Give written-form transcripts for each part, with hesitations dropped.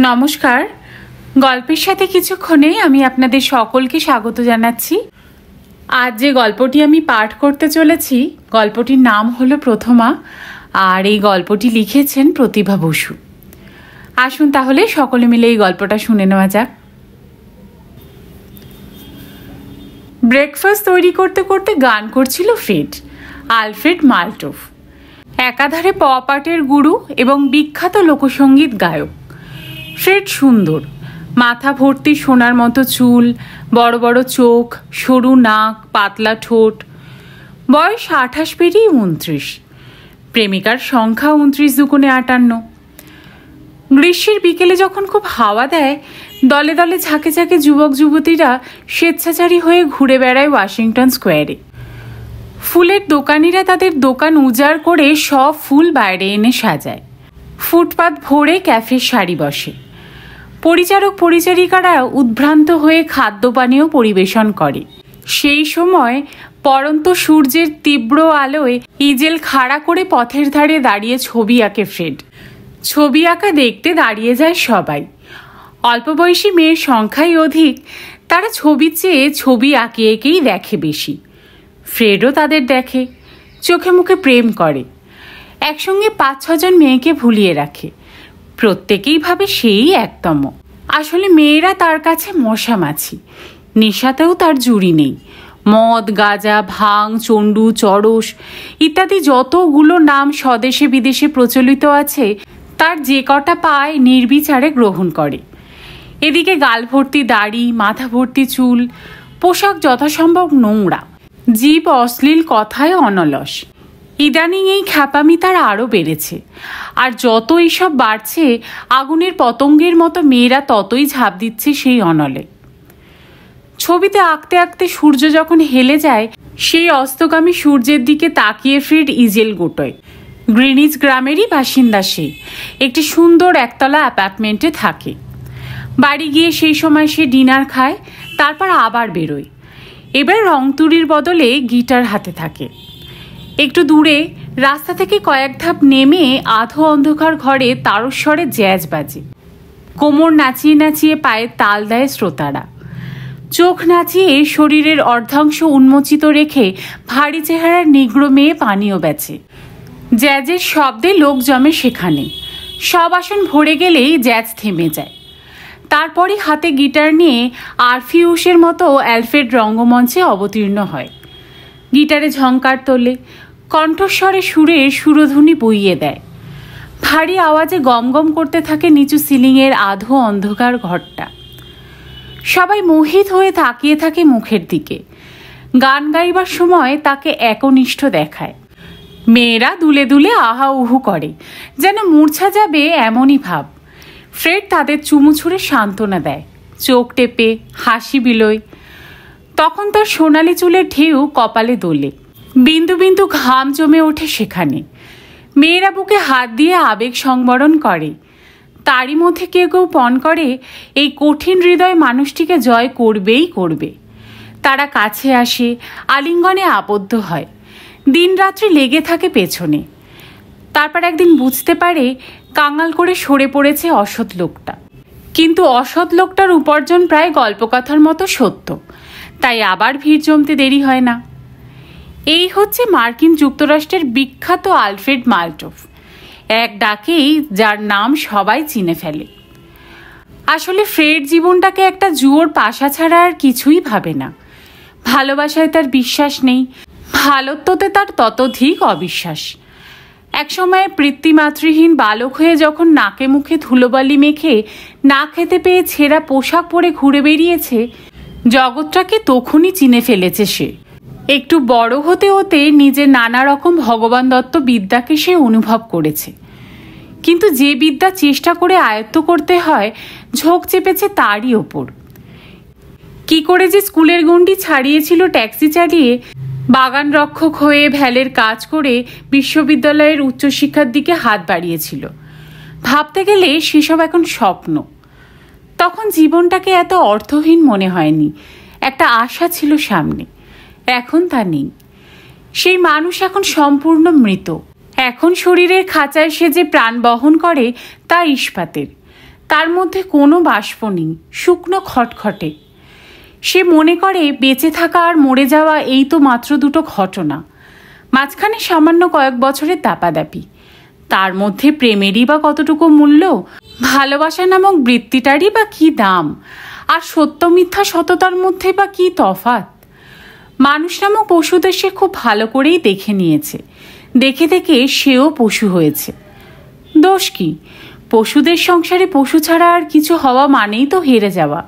নমস্কার। গল্পের সাথে কিছুক্ষণে আমি আপনাদের সকলকে স্বাগত জানাচ্ছি। আজ যে গল্পটি আমি পাঠ করতে চলেছি, গল্পটির নাম হলো প্রথমা, আর এই গল্পটি লিখেছেন প্রতিভা বসু। আসুন তাহলে সকলে মিলে এই গল্পটা শুনে নেওয়া যাক। ব্রেকফাস্ট তৈরি করতে করতে গান করছিল ফ্রেড, আলফ্রেড মালটোফ, একাধারে পপ আর্টের গুরু এবং বিখ্যাত লোকসঙ্গীত গায়ক। ফ্রেড সুন্দর, মাথা ভর্তি সোনার মতো চুল, বড় বড় চোখ, সরু নাক, পাতলা ঠোঁট। বয়স 28 পেরিয়ে 29। প্রেমিকার সংখ্যা 29 দুগুণে 58। গ্রীষ্মের বিকেলে যখন খুব হাওয়া দেয়, দলে দলে ঝাঁকে ঝাঁকে যুবক যুবতীরা স্বেচ্ছাচারী হয়ে ঘুরে বেড়ায় ওয়াশিংটন স্কোয়ারে। ফুলের দোকানিরা তাদের দোকান উজাড় করে সব ফুল বাইরে এনে সাজায়। ফুটপাত ভরে ক্যাফের সারি বসে। পরিচারক পরিচারিকারা উদ্ভ্রান্ত হয়ে খাদ্যপানীয় পরিবেশন করে। সেই সময় পড়ন্ত সূর্যের তীব্র আলোয় ইজেল খাড়া করে পথের ধারে দাঁড়িয়ে ছবি আঁকে ফ্রেড। ছবি আঁকা দেখতে দাঁড়িয়ে যায় সবাই। অল্প বয়সী মেয়ের সংখ্যাই অধিক, তারা ছবির চেয়ে ছবি আঁকে এঁকেই দেখে বেশি। ফ্রেডও তাদের দেখে, চোখে মুখে প্রেম করে। একসঙ্গে 5-6 জন মেয়েকে ভুলিয়ে রাখে। প্রত্যেকেই ভাবে সেই একতম। আসলে মেয়েরা তার কাছে মশা মাছি। নেশাতেও তার জুড়ি নেই। মদ, গাঁজা, ভাং, চণ্ডু, চরস ইত্যাদি যতগুলো নাম স্বদেশে বিদেশে প্রচলিত আছে, তার যে কটা পায় নির্বিচারে গ্রহণ করে। এদিকে গাল ভর্তি দাড়ি, মাথা ভর্তি চুল, পোশাক যথাসম্ভব নোংরা, জীব অশ্লীল কথায় অনলস। ইদানিং এই খ্যাপামি তার আরও বেড়েছে। আর যত এইসব বাড়ছে, আগুনের পতঙ্গের মতো মেয়েরা ততই ঝাঁপ দিচ্ছে সেই অনলে। ছবিতে আঁকতে আঁকতে সূর্য যখন হেলে যায়, সেই অস্তগামী সূর্যের দিকে তাকিয়ে ফ্রেড ইজেল গোটোয়। গ্রিনিচ গ্রামেরই বাসিন্দা সে। একটি সুন্দর একতলা অ্যাপার্টমেন্টে থাকে। বাড়ি গিয়ে সেই সময় সে ডিনার খায়, তারপর আবার বেরোয়। এবার রংতুরির বদলে গিটার হাতে থাকে। একটু দূরে রাস্তা থেকে কয়েক ধাপ নেমে আধো অন্ধকার ঘরে তারস্বরে জ্যাজ বাজে। কোমর নাচিয়ে নাচিয়ে পায়ে তাল দেয় শ্রোতারা। চোখ নাচিয়ে শরীরের অর্ধাংশ উন্মোচিত রেখে ভারী চেহারার নিগ্রো মেয়ে পানীয় বেচে। জ্যাজের শব্দে লোক জমে সেখানে। সব আসন ভরে গেলেই জ্যাজ থেমে যায়। তারপরই হাতে গিটার নিয়ে আরফিউসের মতো অ্যালফ্রেড রঙ্গমঞ্চে অবতীর্ণ হয়। গিটারে ঝংকার তোলে, কণ্ঠস্বরে সুরে সুরধ্বনি বইয়ে দেয়। ভারী আওয়াজে গমগম করতে থাকে নিচু সিলিংয়ের আধো অন্ধকার ঘরটা। সবাই মোহিত হয়ে তাকিয়ে থাকে মুখের দিকে। গান গাইবার সময় তাকে একনিষ্ঠ দেখায়। মেয়েরা দুলে দুলে আহা উহু করে, যেন মূর্ছা যাবে এমনই ভাব। ফ্রেড তাদের চুমু ছুঁড়ে সান্ত্বনা দেয়, চোখ টেপে হাসি বিলোয়। তখন তার সোনালি চুলের ঢেউ কপালে দোলে, বিন্দু বিন্দু ঘাম জমে ওঠে সেখানে। মেয়েরা বুকে হাত দিয়ে আবেগ সংবরণ করে। তারই মধ্যে কেউ কেউ পণ করে এই কঠিন হৃদয় মানুষটিকে জয় করবেই করবে। তারা কাছে আসে, আলিঙ্গনে আবদ্ধ হয়, দিন রাত্রি লেগে থাকে পেছনে। তারপর একদিন বুঝতে পারে কাঙাল করে সরে পড়েছে অসৎ লোকটা। কিন্তু অসৎ লোকটার উপার্জন প্রায় গল্পকথার মতো সত্য, তাই আবার ভিড় জমতে দেরি হয় না। এই হচ্ছে মার্কিন যুক্তরাষ্ট্রের বিখ্যাত আলফ্রেড মালটোফ, এক ডাকেই যার নাম সবাই চিনে ফেলে। আসলে ফ্রেড জীবনটাকে একটা জুয়োর পাশা ছাড়া আর কিছুই ভাবে না। ভালোবাসায় তার বিশ্বাস নেই, ভালোত্বতে তার ততোধিক অবিশ্বাস। একসময় পিতৃমাতৃহীন বালক হয়ে যখন নাকে মুখে ধুলোবালি মেখে না খেতে পেয়ে ছেঁড়া পোশাক পরে ঘুরে বেরিয়েছে, জগৎটাকে তখনই চিনে ফেলেছে সে। একটু বড় হতে হতে নিজের নানা রকম ভগবান দত্ত বিদ্যাকে সে অনুভব করেছে। কিন্তু যে বিদ্যা চেষ্টা করে আয়ত্ত করতে হয়, ঝোঁক চেপেছে তারই ওপর। কি করে যে স্কুলের গণ্ডি ছাড়িয়েছিল ট্যাক্সি চালিয়ে, বাগান রক্ষক হয়ে ভ্যালের কাজ করে বিশ্ববিদ্যালয়ের উচ্চশিক্ষার দিকে হাত বাড়িয়েছিল, ভাবতে গেলে সেসব এখন স্বপ্ন। তখন জীবনটাকে এত অর্থহীন মনে হয়নি। একটা আশা ছিল সামনে, এখন তা নেই। সেই মানুষ এখন সম্পূর্ণ মৃত। এখন শরীরের খাঁচায় সে যে প্রাণ বহন করে তা ইস্পাতের। তার মধ্যে কোনো বাষ্প নেই, শুকনো খটখটে। সে মনে করে বেঁচে থাকা আর মরে যাওয়া এই তো মাত্র দুটো ঘটনা, মাঝখানে সামান্য কয়েক বছরের দাপাদাপি। তার মধ্যে প্রেমেরই বা কতটুকু মূল্য, ভালোবাসা নামক বৃত্তিটারই বা কী দাম, আর সত্য মিথ্যা সততার মধ্যে বা কী তফাৎ। মানুষ নামক পশুদের সে খুব ভালো করেই দেখে নিয়েছে, দেখে দেখে সেও পশু হয়েছে। দোষ কি? পশুদের সংসারে পশু ছাড়া আর কিছু হওয়া মানেই তো হেরে যাওয়া,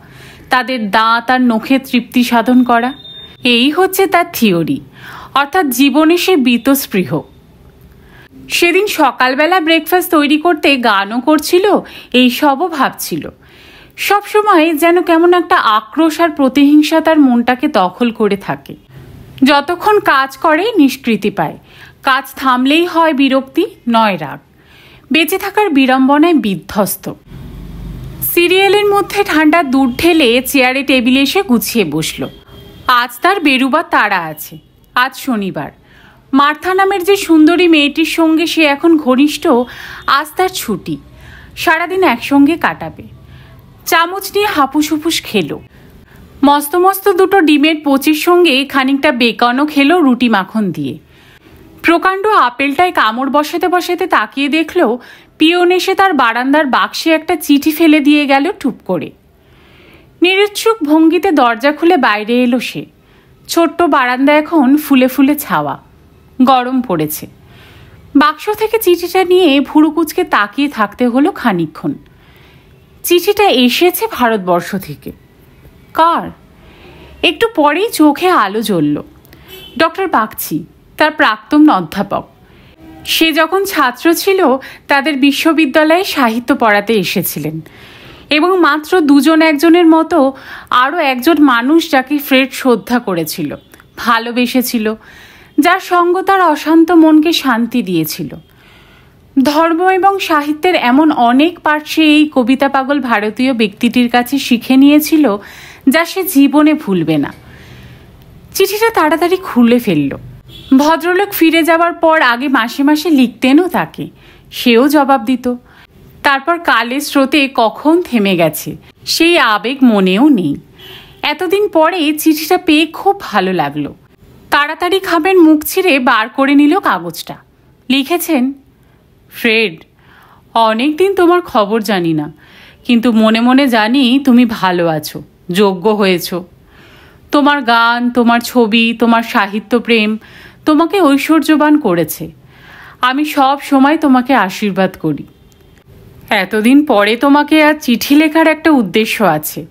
তাদের দাঁত আর নখে তৃপ্তি সাধন করা। এই হচ্ছে তার থিওরি, অর্থাৎ জীবনে সে বীতস্পৃহ। সেদিন সকালবেলা ব্রেকফাস্ট তৈরি করতে গানও করছিল, এই সবও ভাবছিল। সবসময় যেন কেমন একটা আক্রোশ আর প্রতিহিংসা তার মনটাকে দখল করে থাকে। যতক্ষণ কাজ করে নিষ্কৃতি পায়, কাজ থামলেই হয় বিরক্তি, নয় রাগ। বেঁচে থাকার বিড়ম্বনায় বিধ্বস্ত। সিরিয়ালের মধ্যে ঠান্ডা দুধ ঢেলে চেয়ারে টেবিলে এসে গুছিয়ে বসল। আজ তার বেরুবার তাড়া আছে। আজ শনিবার। মার্থা নামের যে সুন্দরী মেয়েটির সঙ্গে সে এখন ঘনিষ্ঠ, আজ তার ছুটি। সারাদিন একসঙ্গে কাটাবে। চামচ নিয়ে হাপুস হুপুস খেলো। মস্ত মস্ত দুটো ডিমের পচির সঙ্গে খানিকটা বেকনও খেলো রুটি মাখন দিয়ে। প্রকাণ্ড আপেলটায় কামড় বসাতে বসাতে তাকিয়ে দেখল পিয়ন এসে তার বারান্দার বাক্সে একটা চিঠি ফেলে দিয়ে গেল টুপ করে। নিরুৎসুক ভঙ্গিতে দরজা খুলে বাইরে এলো সে। ছোট্ট বারান্দা এখন ফুলে ফুলে ছাওয়া, গরম পড়েছে। বাক্স থেকে চিঠিটা নিয়ে ভুরু কুঁচকে তাকিয়ে থাকতে হলো খানিকক্ষণ। চিঠিটা এসেছে ভারতবর্ষ থেকে। কার? একটু পরেই চোখে আলো জ্বলল। ডক্টর বাগচি, তার প্রাক্তন অধ্যাপক। সে যখন ছাত্র ছিল তাদের বিশ্ববিদ্যালয়ে সাহিত্য পড়াতে এসেছিলেন, এবং মাত্র দুজন একজনের মতো আরও একজন মানুষ যাকে ফ্রেড শ্রদ্ধা করেছিল, ভালোবেসেছিল, যার সঙ্গ তার অশান্ত মনকে শান্তি দিয়েছিল। ধর্ম এবং সাহিত্যের এমন অনেক পাঠ সে এই কবিতা পাগল ভারতীয় ব্যক্তিটির কাছে শিখে নিয়েছিল যা সে জীবনে ভুলবে না। চিঠিটা তাড়াতাড়ি খুলে ফেলল। ভদ্রলোক ফিরে যাওয়ার পর আগে মাসে মাসে লিখতেনও তাকে, সেও জবাব দিত। তারপর কালের স্রোতে কখন থেমে গেছে সেই আবেগ মনেও নেই। এতদিন পরে চিঠিটা পেয়ে খুব ভালো লাগলো। তাড়াতাড়ি খাবেন মুখ ছিঁড়ে বার করে নিল কাগজটা। লিখেছেন, ফ্রেড, অনেক দিন তোমার খবর জানি না, কিন্তু মনে মনে জানি তুমি ভালো আছো, যোগ্য হয়েছ। তোমার গান, তোমার ছবি, তোমার সাহিত্য প্রেম তোমাকে ঐশ্বর্যবান করেছে। আমি সব সময় তোমাকে আশীর্বাদ করি। এতদিন পরে তোমাকে আর চিঠি লেখার একটা উদ্দেশ্য আছে।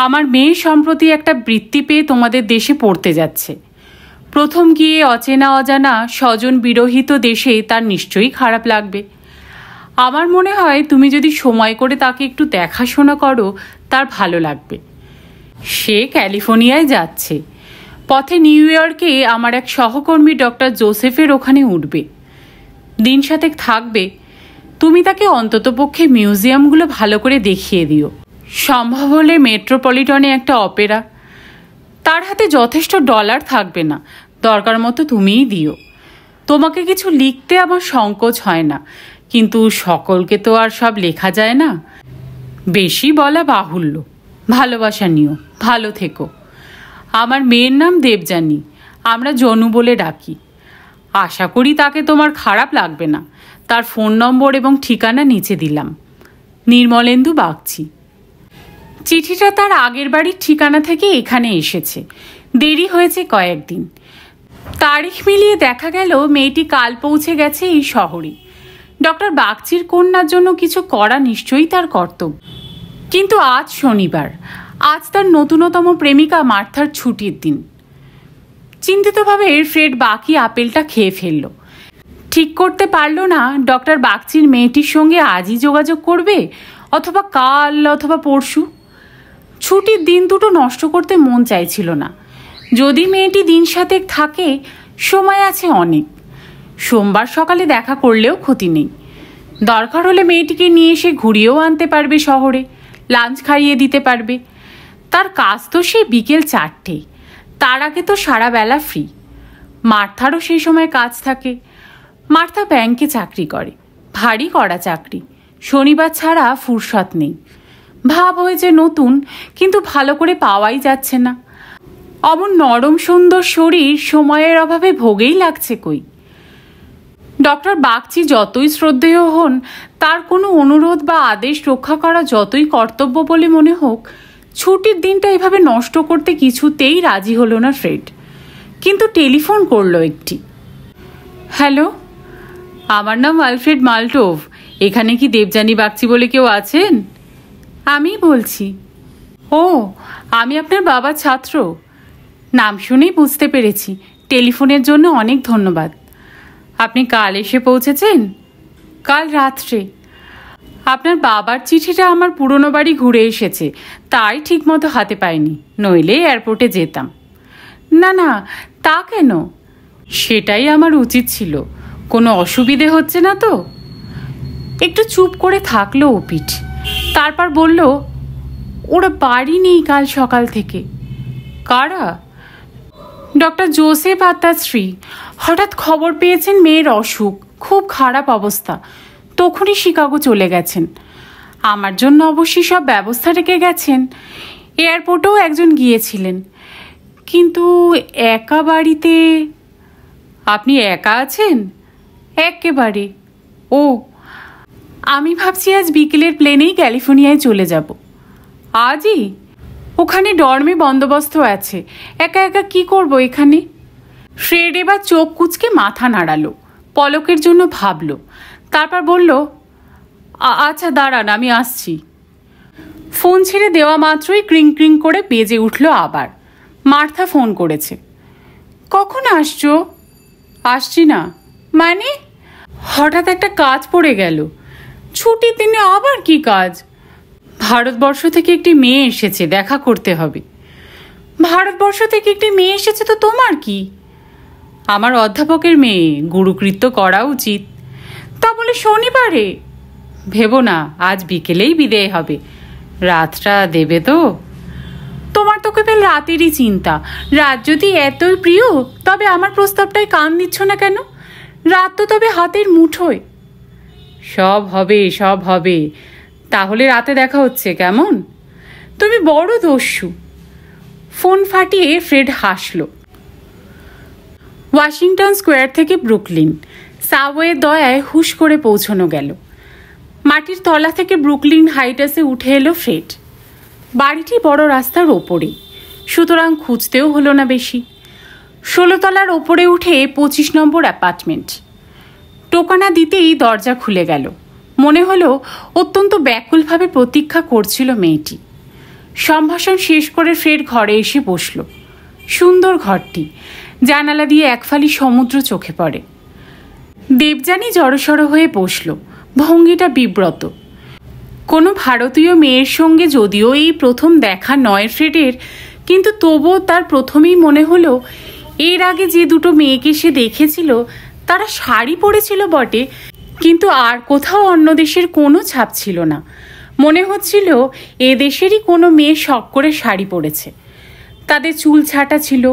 আমার মেয়ে সম্প্রতি একটা বৃত্তি পেয়ে তোমাদের দেশে পড়তে যাচ্ছে। প্রথম গিয়ে অচেনা অজানা স্বজন বিরহিত দেশে তার নিশ্চয়ই খারাপ লাগবে। আমার মনে হয় তুমি যদি সময় করে তাকে একটু দেখাশোনা করো তার ভালো লাগবে। সে ক্যালিফোর্নিয়ায় যাচ্ছে। পথে নিউ ইয়র্কে আমার এক সহকর্মী ডক্টর জোসেফের ওখানে উঠবে। দিন সাতেক থাকবে। তুমি তাকে অন্ততপক্ষে মিউজিয়ামগুলো ভালো করে দেখিয়ে দিও। সম্ভব হলে মেট্রোপলিটনে একটা অপেরা। তার হাতে যথেষ্ট ডলার থাকবে না, দরকার মতো তুমিই দিও। তোমাকে কিছু লিখতে আমার সংকোচ হয় না, কিন্তু সকলকে তো আর সব লেখা যায় না। বেশি বলা বাহুল্য। ভালোবাসা নিও, ভালো থেকো। আমার মেয়ের নাম দেবযানী, আমরা জনু বলে ডাকি। আশা করি তাকে তোমার খারাপ লাগবে না। তার ফোন নম্বর এবং ঠিকানা নিচে দিলাম। নির্মলেন্দু বাগচি। চিঠিটা তার আগের বাড়ির ঠিকানা থেকে এখানে এসেছে। দেরি হয়েছে কয়েকদিন। তারিখ মিলিয়ে দেখা গেল মেয়েটি কাল পৌঁছে গেছে এই শহরে। ডক্টর বাগচির কন্যার জন্য কিছু করা নিশ্চয়ই তার কর্তব্য। কিন্তু আজ শনিবার, আজ তার নতুনতম প্রেমিকা মার্থার ছুটির দিন। চিন্তিতভাবে ফ্রেড বাকি আপেলটা খেয়ে ফেলল। ঠিক করতে পারল না ডক্টর বাগচির মেয়েটির সঙ্গে আজই যোগাযোগ করবে, অথবা কাল, অথবা পরশু। ছুটির দিন দুটো নষ্ট করতে মন চাইছিল না। যদি মেয়েটি দিন সাতেক থাকে, সময় আছে অনেক। সোমবার সকালে দেখা করলেও ক্ষতি নেই। দরকার হলে মেয়েটিকে নিয়ে এসে ঘুরিয়েও আনতে পারবে শহরে, লাঞ্চ খাইয়ে দিতে পারবে। তার কাজ তো সে বিকেল 4টে, তার আগে তো সারা বেলা ফ্রি। মার্থারও সেই সময় কাজ থাকে। মার্থা ব্যাংকে চাকরি করে, ভারী কড়া চাকরি, শনিবার ছাড়া ফুরসত নেই। ভাব হয়েছে নতুন, কিন্তু ভালো করে পাওয়াই যাচ্ছে না। অমন নরম সুন্দর শরীর সময়ের অভাবে ভোগেই লাগছে কই। ডক্টর বাগচি যতই শ্রদ্ধেয় হন, তার কোনো অনুরোধ বা আদেশ রক্ষা করা যতই কর্তব্য বলে মনে হোক, ছুটির দিনটা এভাবে নষ্ট করতে কিছুতেই রাজি হলো না ফ্রেড। কিন্তু টেলিফোন করলো একটি। হ্যালো, আমার নাম আলফ্রেড মাল্টোভ। এখানে কি দেবযানী বাগচি বলে কেউ আছেন? আমি বলছি। ও, আমি আপনার বাবার ছাত্র। নাম শুনেই বুঝতে পেরেছি। টেলিফোনের জন্য অনেক ধন্যবাদ। আপনি কাল এসে পৌঁছেছেন? কাল রাত্রে। আপনার বাবার চিঠিটা আমার পুরনো বাড়ি ঘুরে এসেছে, তাই ঠিকমতো হাতে পাইনি, নইলে এয়ারপোর্টে যেতাম। না না, তা কেন? সেটাই আমার উচিত ছিল। কোনো অসুবিধে হচ্ছে না তো? একটু চুপ করে থাকলো অপিঠ, তারপর বলল, ওরা বাড়ি নেই কাল সকাল থেকে। কারা? ডক্টর জোসেফ আর তার স্ত্রী হঠাৎ খবর পেয়েছেন মেয়ের অসুখ, খুব খারাপ অবস্থা, তখনই শিকাগো চলে গেছেন। আমার জন্য অবশ্যই সব ব্যবস্থা রেখে গেছেন। এয়ারপোর্টেও একজন গিয়েছিলেন, কিন্তু একা বাড়িতে। আপনি একা আছেন? একেবারে। ও, আমি ভাবছি আজ বিকেলের প্লেনেই ক্যালিফোর্নিয়ায় চলে যাব। আজই? ওখানে ডর্মে বন্দোবস্ত আছে। একা একা কি করব এখানে? ফ্রেড এবার চোখ কুঁচকে মাথা নাড়ালো, পলকের জন্য ভাবলো, তারপর বলল, আচ্ছা দাঁড়ান, আমি আসছি। ফোন ছেড়ে দেওয়া মাত্রই ক্রিং ক্রিং করে বেজে উঠল আবার। মার্থা ফোন করেছে। কখন আসছো? আসছি না মানে? হঠাৎ একটা কাজ পড়ে গেল। ছুটির দিনে আবার কি কাজ? ভারতবর্ষ থেকে একটি মেয়ে এসেছে, দেখা করতে হবে। ভারতবর্ষ থেকে একটি মেয়ে এসেছে তো তোমার কি? আমার অধ্যাপকের মেয়ে, গুরুকৃত্য করা উচিত। তা বলে শনিবারে? ভেবো না, আজ বিকেলেই বিদেয় হবে। রাতটা দেবে তো? তোমার তো কেবল রাতেরই চিন্তা। রাত যদি এতই প্রিয়, তবে আমার প্রস্তাবটায় কান দিচ্ছ না কেন? রাত তো তবে হাতের মুঠোয়। সব হবে, সব হবে। তাহলে রাতে দেখা হচ্ছে, কেমন? তুমি বড় দস্যু। ফোন ফাটিয়ে ফ্রেড হাসল। ওয়াশিংটন স্কোয়ার থেকে ব্রুকলিন সাবওয়ের দয়ায় হুশ করে পৌঁছানো গেল। মাটির তলা থেকে ব্রুকলিন হাইটাসে উঠে এলো ফ্রেড। বাড়িটি বড় রাস্তার ওপরে, সুতরাং খুঁজতেও হলো না বেশি। 16 তলার ওপরে উঠে 25 নম্বর অ্যাপার্টমেন্ট। টোকানা দিতেই দরজা খুলে গেল। মনে হলো অত্যন্ত ব্যাকুলভাবে প্রতীক্ষা করছিল মেয়েটি। সম্ভাষণ শেষ করে ফ্রেড ঘরে এসে বসল। সুন্দর ঘরটি, জানালা দিয়ে একফালি সমুদ্র চোখে পড়ে। দেবযানী জড়সড় হয়ে বসল, ভঙ্গিটা বিব্রত। কোনো ভারতীয় মেয়ের সঙ্গে যদিও এই প্রথম দেখা নয় ফ্রেডের, কিন্তু তবুও তার প্রথমেই মনে হলো এর আগে যে দুটো মেয়েকে সে দেখেছিল তারা শাড়ি পরেছিল বটে, কিন্তু আর কোথাও অন্য দেশের কোনো ছাপ ছিল না। মনে হচ্ছিল এ দেশেরই কোনো মেয়ে শখ করে শাড়ি পরেছে। তাদের চুল ছাটা ছিল,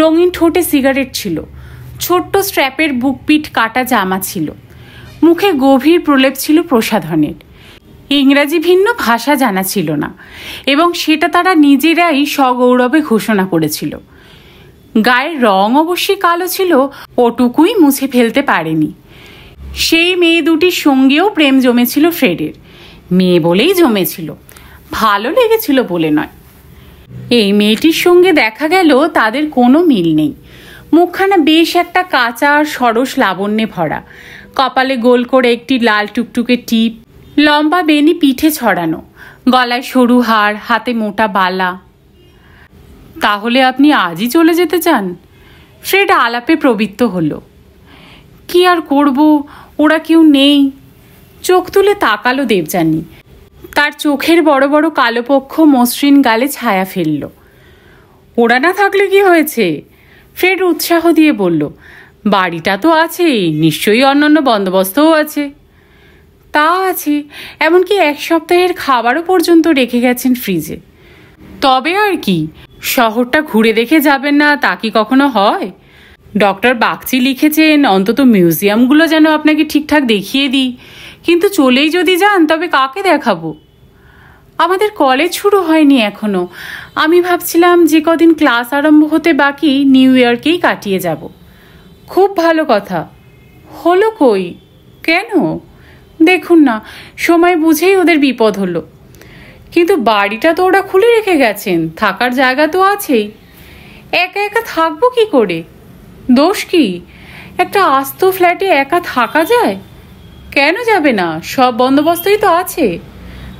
রঙিন ঠোঁটে সিগারেট ছিল, ছোট্ট স্ট্র্যাপের বুকপিট কাটা জামা ছিল, মুখে গভীর প্রলেপ ছিল প্রসাধনের। ইংরাজি ভিন্ন ভাষা জানা ছিল না, এবং সেটা তারা নিজেরাই সগৌরবে ঘোষণা করেছিল। গায়ের রং অবশ্যই কালো ছিল, ওটুকুই মুছে ফেলতে পারেনি। সেই মেয়ে দুটির সঙ্গেও প্রেম জমেছিল ফ্রেডের। মেয়ে বলেই জমেছিল, ভালো লেগেছিল বলে নয়। এই মেয়েটির সঙ্গে দেখা গেল তাদের কোনো মিল নেই। মুখখানা বেশ একটা কাঁচা আর সরস লাবণ্যে ভরা, কপালে গোল করে একটি লাল টুকটুকে টিপ, লম্বা বেনি পিঠে ছড়ানো, গলায় সরু হার, হাতে মোটা বালা। তাহলে আপনি আজই চলে যেতে চান? ফ্রেড আলাপে প্রবৃত্ত হলো। কি আর করব, ওরা কেউ নেই। চোখ তুলে তাকালো দেবযানী। তার চোখের বড় বড় কালো পক্ষ মসৃণ গালে ছায়া ফেলল। ওরা না থাকলে কি হয়েছে? ফ্রেড উৎসাহ দিয়ে বলল, বাড়িটা তো আছেই, নিশ্চয়ই অন্যান্য বন্দোবস্তও আছে। তা আছে, এমনকি 1 সপ্তাহের খাবারও পর্যন্ত রেখে গেছেন ফ্রিজে। তবে আর কি, শহরটা ঘুরে দেখে যাবেন না তা কি কখনো হয়? ডক্টর বাগচি লিখেছেন অন্তত মিউজিয়ামগুলো যেন আপনাকে ঠিকঠাক দেখিয়ে দিই, কিন্তু চলেই যদি যান তবে কাকে দেখাবো? আমাদের কলেজ শুরু হয়নি এখনো। আমি ভাবছিলাম যে কদিন ক্লাস আরম্ভ হতে বাকি নিউ ইয়ারকেই কাটিয়ে যাব। খুব ভালো কথা। হলো কই? কেন? দেখুন না, সময় বুঝেই ওদের বিপদ হলো। কিন্তু বাড়িটা তো ওরা খুলে রেখে গেছেন, থাকার জায়গা তো আছেই। একা একা থাকবো কি করে? দোষ কি? একটা আস্ত ফ্ল্যাটে একা থাকা যায়? কেন যাবে না? সব বন্দোবস্তই তো আছে।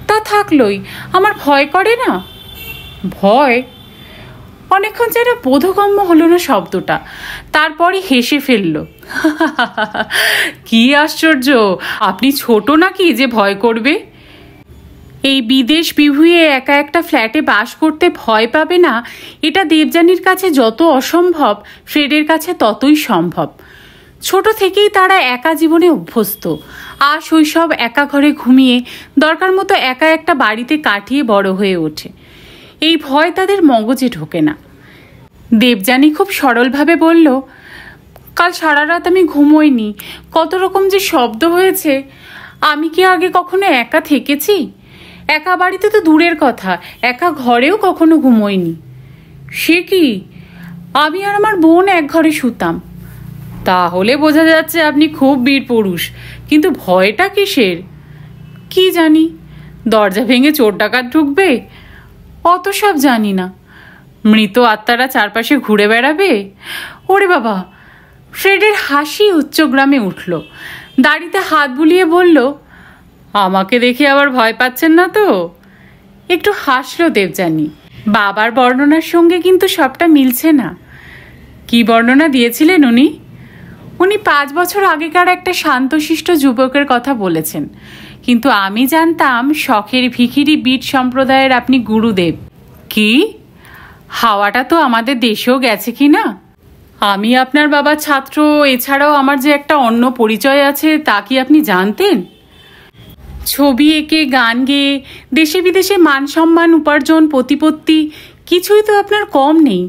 তা থাকলোই, আমার ভয় করে না। ভয়? অনেকক্ষণ যেন বোধগম্য হলো না শব্দটা, তারপরই হেসে ফেলল। কি আশ্চর্য, আপনি ছোট নাকি যে ভয় করবে? এই বিদেশ বিভুঁইয়ে একা একটা ফ্ল্যাটে বাস করতে ভয় পাবে না, এটা দেবযানীর কাছে যত অসম্ভব, ফ্রেডের কাছে ততই সম্ভব। ছোট থেকেই তারা একা জীবনে অভ্যস্ত। আর শৈশব একা ঘরে ঘুমিয়ে, দরকার মতো একা একটা বাড়িতে কাটিয়ে বড় হয়ে ওঠে। এই ভয় তাদের মগজে ঢোকে না। দেবযানী খুব সরলভাবে বলল, কাল সারা রাত আমি ঘুমোইনি। কত রকম যে শব্দ হয়েছে। আমি কি আগে কখনো একা থেকেছি? একা বাড়িতে তো দূরের কথা, একা ঘরেও কখনো ঘুমোইনি। সে কি? আমি আর আমার বোন এক ঘরে শুতাম। তাহলে বোঝা যাচ্ছে আপনি খুব বীর পুরুষ। কিন্তু ভয়টা কিসের? কি জানি, দরজা ভেঙে চোর ডাকাত ঢুকবে, অত সব জানি না। মৃত আত্মারা চারপাশে ঘুরে বেড়াবে। ওরে বাবা! ফ্রেডের হাসি উচ্চগ্রামে উঠল। দাড়িতে হাত বুলিয়ে বলল, আমাকে দেখে আবার ভয় পাচ্ছেন না তো? একটু হাসল দেবযানী। বাবার বর্ণনার সঙ্গে কিন্তু সবটা মিলছে না। কি বর্ণনা দিয়েছিলেন উনি? উনি 5 বছর আগেকার একটা শান্তশিষ্ট যুবকের কথা বলেছেন। কিন্তু আমি জানতাম শখের ভিখিরি বিট সম্প্রদায়ের আপনি গুরুদেব। কি? হাওয়াটা তো আমাদের দেশেও গেছে কি না? আমি আপনার বাবার ছাত্র, এছাড়াও আমার যে একটা অন্য পরিচয় আছে তা কি আপনি জানতেন? ছবি এঁকে, গান গেয়ে, দেশে বিদেশে মান সম্মান উপার্জন, প্রতিপত্তি কিছুই তো আপনার কম নেই।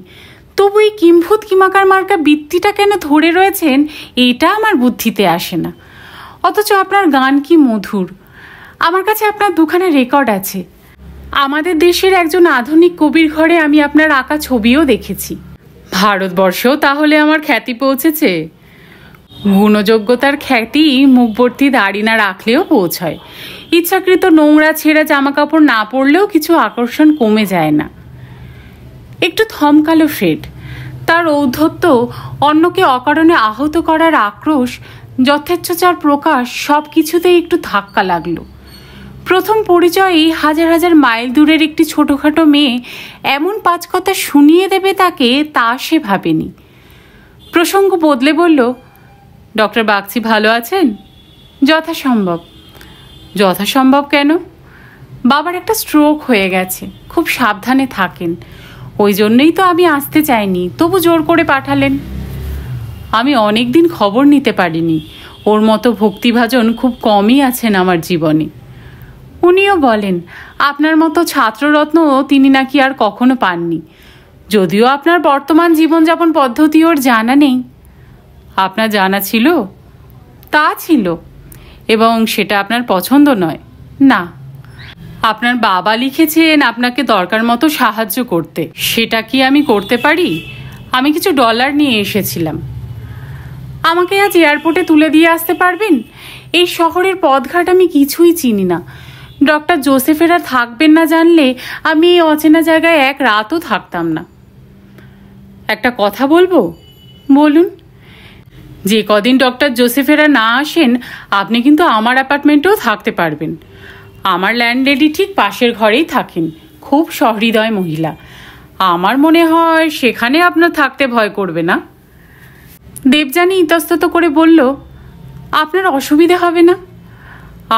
তবু এই কিম্ভূত কিমাকার মার্কা বৃত্তিটা কেন ধরে রয়েছেন, এটা আমার বুদ্ধিতে আসে না। অথচ আপনার গান কি মধুর। আমার কাছে আপনার 2খানা রেকর্ড আছে। আমাদের দেশের একজন আধুনিক কবির ঘরে আমি আপনার আঁকা ছবিও দেখেছি। ভারতবর্ষেও তাহলে আমার খ্যাতি পৌঁছেছে। গুণযোগ্যতার খ্যাতি মুখভর্তি দাড়ি না রাখলেও পৌঁছয়। ইচ্ছাকৃত নোংরা ছেঁড়া জামা কাপড় না পরলেও কিছু আকর্ষণ কমে যায় না। একটু থমকালো ফ্রেড। তার ঔদ্ধত্য, অন্যকে অকারণে আহত করার আক্রোশ, যথেচ্ছাচার প্রকাশ, সব কিছুতেই একটু ধাক্কা লাগলো। প্রথম পরিচয়েই হাজার হাজার মাইল দূরের একটি ছোটোখাটো মেয়ে এমন 5 কথা শুনিয়ে দেবে তাকে, তা সে ভাবেনি। প্রসঙ্গ বদলে বলল, ডক্টর বাগচি ভালো আছেন? যথাসম্ভব। যথাসম্ভব কেন? বাবার একটা স্ট্রোক হয়ে গেছে, খুব সাবধানে থাকেন। ওই জন্যই তো আমি আসতে চাইনি, তবু জোর করে পাঠালেন। আমি অনেক দিন খবর নিতে পারিনি। ওর মতো ভক্তিভাজন খুব কমই আছেন আমার জীবনে। উনিও বলেন, আপনার মতো ছাত্ররত্ন তিনি নাকি আর কখনো পাননি। যদিও আপনার বর্তমান জীবনযাপন পদ্ধতি ওর জানা নেই। আপনার জানা ছিল? তা ছিল, এবং সেটা আপনার পছন্দ নয়। না, আপনার বাবা লিখেছেন আপনাকে দরকার মতো সাহায্য করতে। সেটা কি আমি করতে পারি? আমি কিছু ডলার নিয়ে এসেছিলাম। আমাকে আজ এয়ারপোর্টে তুলে দিয়ে আসতে পারবেন? এই শহরের পথঘাট আমি কিছুই চিনি না। ডক্টর জোসেফেরা থাকবেন না জানলে আমি এই অচেনা জায়গায় এক রাতও থাকতাম না। একটা কথা বলবো? বলুন। যে কদিন ডক্টর জোসেফেরা না আসেন, আপনি কিন্তু আমার অ্যাপার্টমেন্টেও থাকতে পারবেন। আমার ল্যান্ডলেডি ঠিক পাশের ঘরেই থাকেন, খুব সহৃদয় মহিলা। আমার মনে হয় সেখানে আপনার থাকতে ভয় করবে না। দেবযানী ইতস্তত করে বলল, আপনার অসুবিধে হবে না?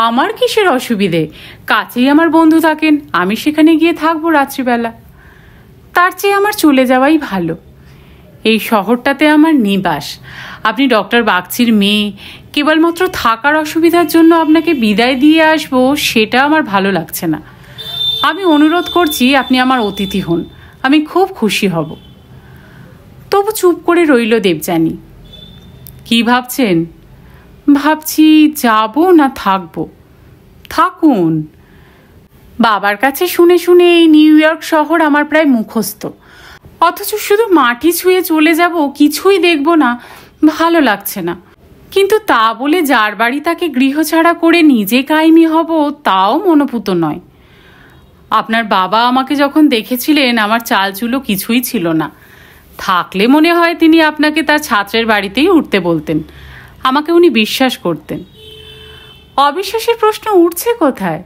আমার কিসের অসুবিধে? কাছেই আমার বন্ধু থাকেন, আমি সেখানে গিয়ে থাকবো রাত্রিবেলা। তার চেয়ে আমার চলে যাওয়াই ভালো। এই শহরটাতে আমার নিবাস। আপনি ডক্টর বাগচির মেয়ে, কেবলমাত্র থাকার অসুবিধার জন্য আপনাকে বিদায় দিয়ে আসবো, সেটা আমার ভালো লাগছে না। আমি অনুরোধ করছি আপনি আমার অতিথি হন, আমি খুব খুশি হব। তবু চুপ করে রইল দেবযানী। কি ভাবছেন? ভাবছি যাব না থাকবো। থাকুন। বাবার কাছে শুনে শুনে এই নিউ ইয়র্ক শহর আমার প্রায় মুখস্থ, অথচ শুধু মাটি ছুঁয়ে চলে যাব, কিছুই দেখব না, ভালো লাগছে না। কিন্তু তা বলে যার বাড়ি তাকে গৃহছাড়া করে নিজে কায়েমি হব, তাও মনোপুত নয়। আপনার বাবা আমাকে যখন দেখেছিলেন আমার চালচুলো কিছুই ছিল না। থাকলে মনে হয় তিনি আপনাকে তার ছাত্রের বাড়িতেই উঠতে বলতেন, আমাকে উনি বিশ্বাস করতেন। অবিশ্বাসের প্রশ্ন উঠছে কোথায়?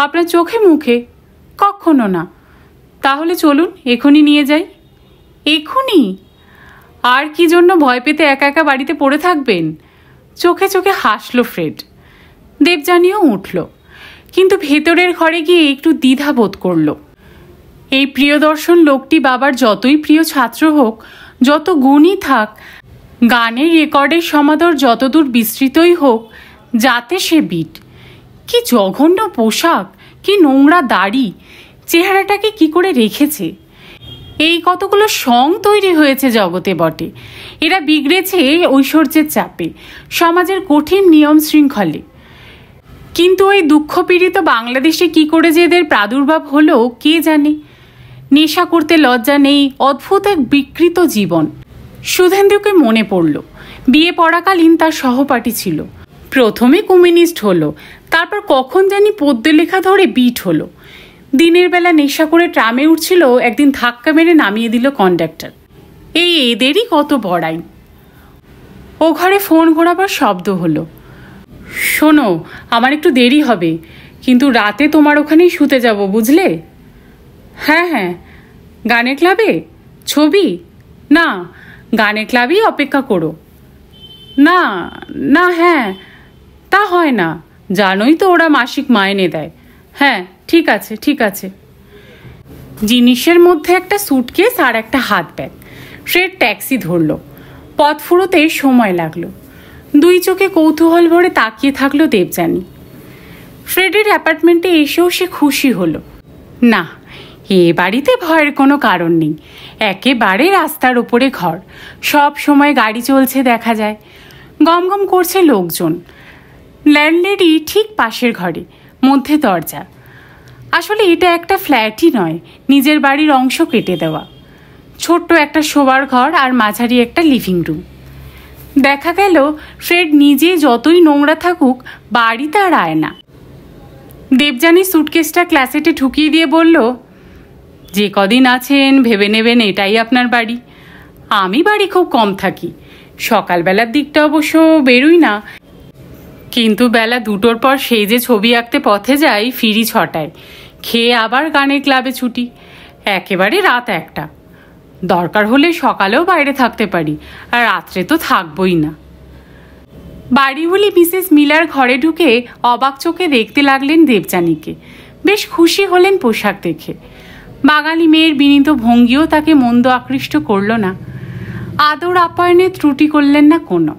আপনার চোখে মুখে? কখনো না। তাহলে চলুন এখনই নিয়ে যাই। এখনই? আর কি জন্য ভয় পেতে একা একা বাড়িতে পড়ে থাকবেন? চোখে চোখে হাসল ফ্রেড। দেবযানীও উঠল, কিন্তু ভেতরের ঘরে গিয়ে একটু দ্বিধা বোধ করল। এই প্রিয়দর্শন লোকটি বাবার যতই প্রিয় ছাত্র হোক, যত গুণী থাক, গানের রেকর্ডের সমাদর যতদূর বিস্তৃতই হোক, যাতে সে বিট। কি জঘন্য পোশাক, কি নোংরা দাড়ি, চেহারাটাকে কি করে রেখেছে! এই কতগুলো সং তৈরি হয়েছে জগতে বটে, এরা বিগড়েছে ঐশ্বর্যের চাপে, সমাজের কঠিন নিয়ম শৃঙ্খলে। কিন্তু ওই দুঃখপীড়িত বাংলাদেশে কি করে যে এদের প্রাদুর্ভাব হলো কে জানে। নেশা করতে লজ্জা নেই, অদ্ভুত এক বিকৃত জীবন। সুধেন্দুকে মনে পড়ল, বিয়ে পড়াকালীন তার সহপাঠী ছিল। প্রথমে কমিউনিস্ট হলো, তারপর কখন জানি পদ্য লেখা ধরে বিট হলো। দিনের বেলা নেশা করে ট্রামে উঠছিল, একদিন ধাক্কা মেরে নামিয়ে দিল কন্ডাক্টর। এদেরই কত বড়াই। ও ঘরে ফোন ঘোরাবার শব্দ হলো। শোনো, আমার একটু দেরি হবে, কিন্তু রাতে তোমার ওখানেই শুতে যাব, বুঝলে? হ্যাঁ হ্যাঁ। গানের ক্লাবে? ছবি? না, গানের ক্লাবেই অপেক্ষা করো। না না, হ্যাঁ তা হয় না, জানোই তো ওরা মাসিক মাইনে দেয়। হ্যাঁ ঠিক আছে ঠিক আছে। জিনিসের মধ্যে একটা সুটকেস আর একটা হাত ব্যাগ। ফ্রেড ট্যাক্সি ধরল। পথ ফুরোতে সময় লাগলো। দুই চোখে কৌতূহল ভরে তাকিয়ে থাকলো দেবযানী। ফ্রেডের অ্যাপার্টমেন্টে এসেও সে খুশি হলো। না, এ বাড়িতে ভয়ের কোনো কারণ নেই। একেবারে রাস্তার ওপরে ঘর, সব সময় গাড়ি চলছে দেখা যায়, গমগম করছে লোকজন। ল্যান্ডলেডি ঠিক পাশের ঘরে, মধ্যে দরজা। আসলে এটা একটা ফ্ল্যাটই নয়, নিজের বাড়ির অংশ কেটে দেওয়া। ছোট্ট একটা শোবার ঘর আর মাঝারি একটা লিভিং রুম। দেখা গেল ফ্রেড নিজে যতই নোংরা থাকুক, বাড়ি তার আয় না। দেবযানী সুটকেসটা ক্লাসেটে ঢুকিয়ে দিয়ে বলল, যে কদিন আছেন ভেবে নেবেন এটাই আপনার বাড়ি। আমি বাড়ি খুব কম থাকি, সকালবেলার দিকটা অবশ্য বেরোই না, কিন্তু বেলা 2টোর পর সেই যে ছবি আঁকতে পথে যাই, ফিরি 6টায়, খেয়ে আবার গানের ক্লাবে ছুটি, একেবারে রাত 1টা। দরকার হলে সকালেও বাইরে থাকতে পারি, আর রাত্রে তো থাকবই না। বাড়ি বলি মিসেস মিলার ঘরে ঢুকে অবাক চোখে দেখতে লাগলেন দেবযানীকে। বেশ খুশি হলেন পোশাক দেখে। বাঙালি মেয়ের বিনীত ভঙ্গিও তাকে মন্দ আকৃষ্ট করল না। আদর আপ্যায়নে ত্রুটি করলেন না কোনো।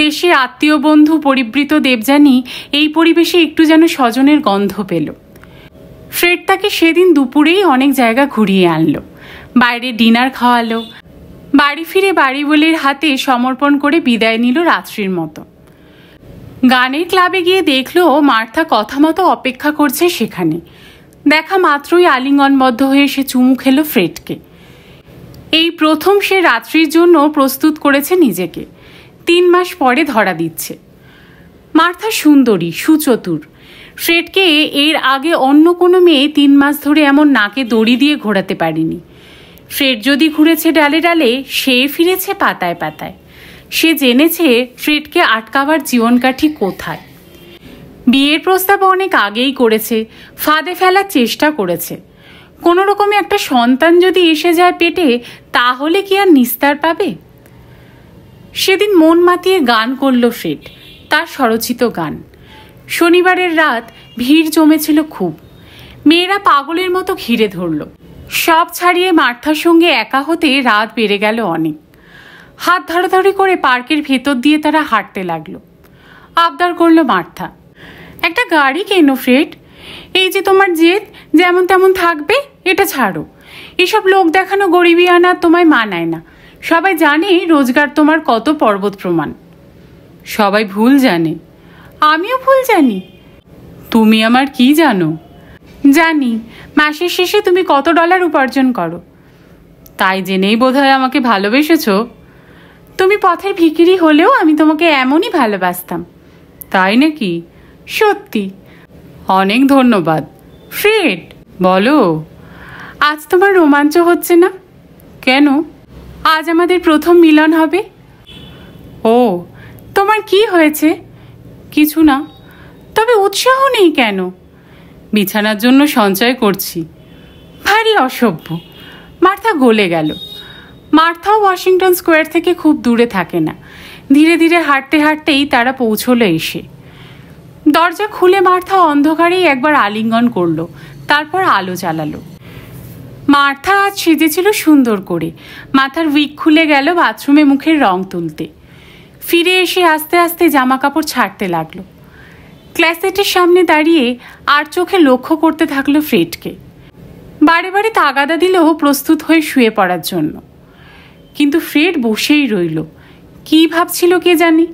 দেশের আত্মীয় বন্ধু পরিবৃত দেবযানী এই পরিবেশে একটু যেন স্বজনের গন্ধ পেল। ফ্রেড তাকে সেদিন দুপুরেই অনেক জায়গা ঘুরিয়ে আনলো, বাইরে ডিনার খাওয়ালো, বাড়ি ফিরে বাড়িওয়ালির হাতে সমর্পণ করে বিদায় নিল রাত্রির মতো। গানের ক্লাবে গিয়ে দেখলো মার্থা কথা মতো অপেক্ষা করছে সেখানে। দেখা মাত্রই আলিঙ্গনবদ্ধ হয়ে সে চুমু খেলো ফ্রেডকে। এই প্রথম সে রাত্রির জন্য প্রস্তুত করেছে নিজেকে। 3 মাস পরে ধরা দিচ্ছে। মার্থা সুন্দরী, সুচতুর। ফ্রেডকে এর আগে অন্য কোনো মেয়ে 3 মাস ধরে এমন নাকে দড়ি দিয়ে ঘোরাতে পারেনি। ফ্রেড যদি ঘুরেছে ডালে ডালে, সে ফিরেছে পাতায় পাতায়। সে জেনেছে ফ্রেডকে আটকাবার জীবনকাঠি কোথায়। বিয়ের প্রস্তাব অনেক আগেই করেছে, ফাঁদে ফেলার চেষ্টা করেছে। কোনো রকমে একটা সন্তান যদি এসে যায় পেটে, তাহলে কি আর নিস্তার পাবে? সেদিন মন মাতিয়ে গান করল ফ্রেড, তার স্বরচিত গান। শনিবারের রাত, ভিড় জমেছিল খুব। মেয়েরা পাগলের মতো ঘিরে ধরল। সব ছাড়িয়ে মার্থার সঙ্গে একা হতে রাত বেড়ে গেল অনেক। হাত ধরাধরি করে পার্কের ভেতর দিয়ে তারা হাঁটতে লাগলো। আবদার করলো মার্থা, একটা গাড়ি কেনো ফ্রেড, এই যে তোমার জেদ, যেমন তেমন থাকবে, এটা ছাড়ো। এসব লোক দেখানো গরিবিয়ানা তোমায় মানায় না। সবাই জানে রোজগার তোমার কত পর্বত প্রমাণ। সবাই ভুল জানে। আমিও ভুল জানি। তুমি আমার কি জানো? জানি মাসের শেষে তুমি কত ডলার উপার্জন করো। তাই জেনেই বোধহয় আমাকে ভালোবেসেছো। তুমি পথের ভিখিরি হলেও আমি তোমাকে এমনই ভালোবাসতাম। তাই নাকি? সত্যি। অনেক ধন্যবাদ। ফ্রেড, বলো, আজ তোমার রোমাঞ্চ হচ্ছে না কেন? আজ আমাদের প্রথম মিলন হবে। ও, তোমার কি হয়েছে? কিছু না। তবে উৎসাহ নেই কেন? বিছানার জন্য সঞ্চয় করছি। ভারী অসভ্য। মার্থা গলে গেল। মার্থাও ওয়াশিংটন স্কোয়ার থেকে খুব দূরে থাকে না। ধীরে ধীরে হাঁটতে হাঁটতেই তারা পৌঁছলো এসে। দরজা খুলে মার্থা অন্ধকারেই একবার আলিঙ্গন করলো, তারপর আলো জ্বালালো। মার্থা আজ সেজেছিল সুন্দর করে। মাথার উইগ খুলে গেল বাথরুমে মুখের রং তুলতে। ফিরে এসে আস্তে আস্তে জামা কাপড় ছাড়তে লাগলো। ক্ল্যাসেটের সামনে দাঁড়িয়ে আর চোখে লক্ষ্য করতে থাকলো ফ্রেডকে। বারে বারে তাগাদা দিলেও প্রস্তুত হয়ে শুয়ে পড়ার জন্য, কিন্তু ফ্রেড বসেই রইল। কি ভাবছিল কে জানি।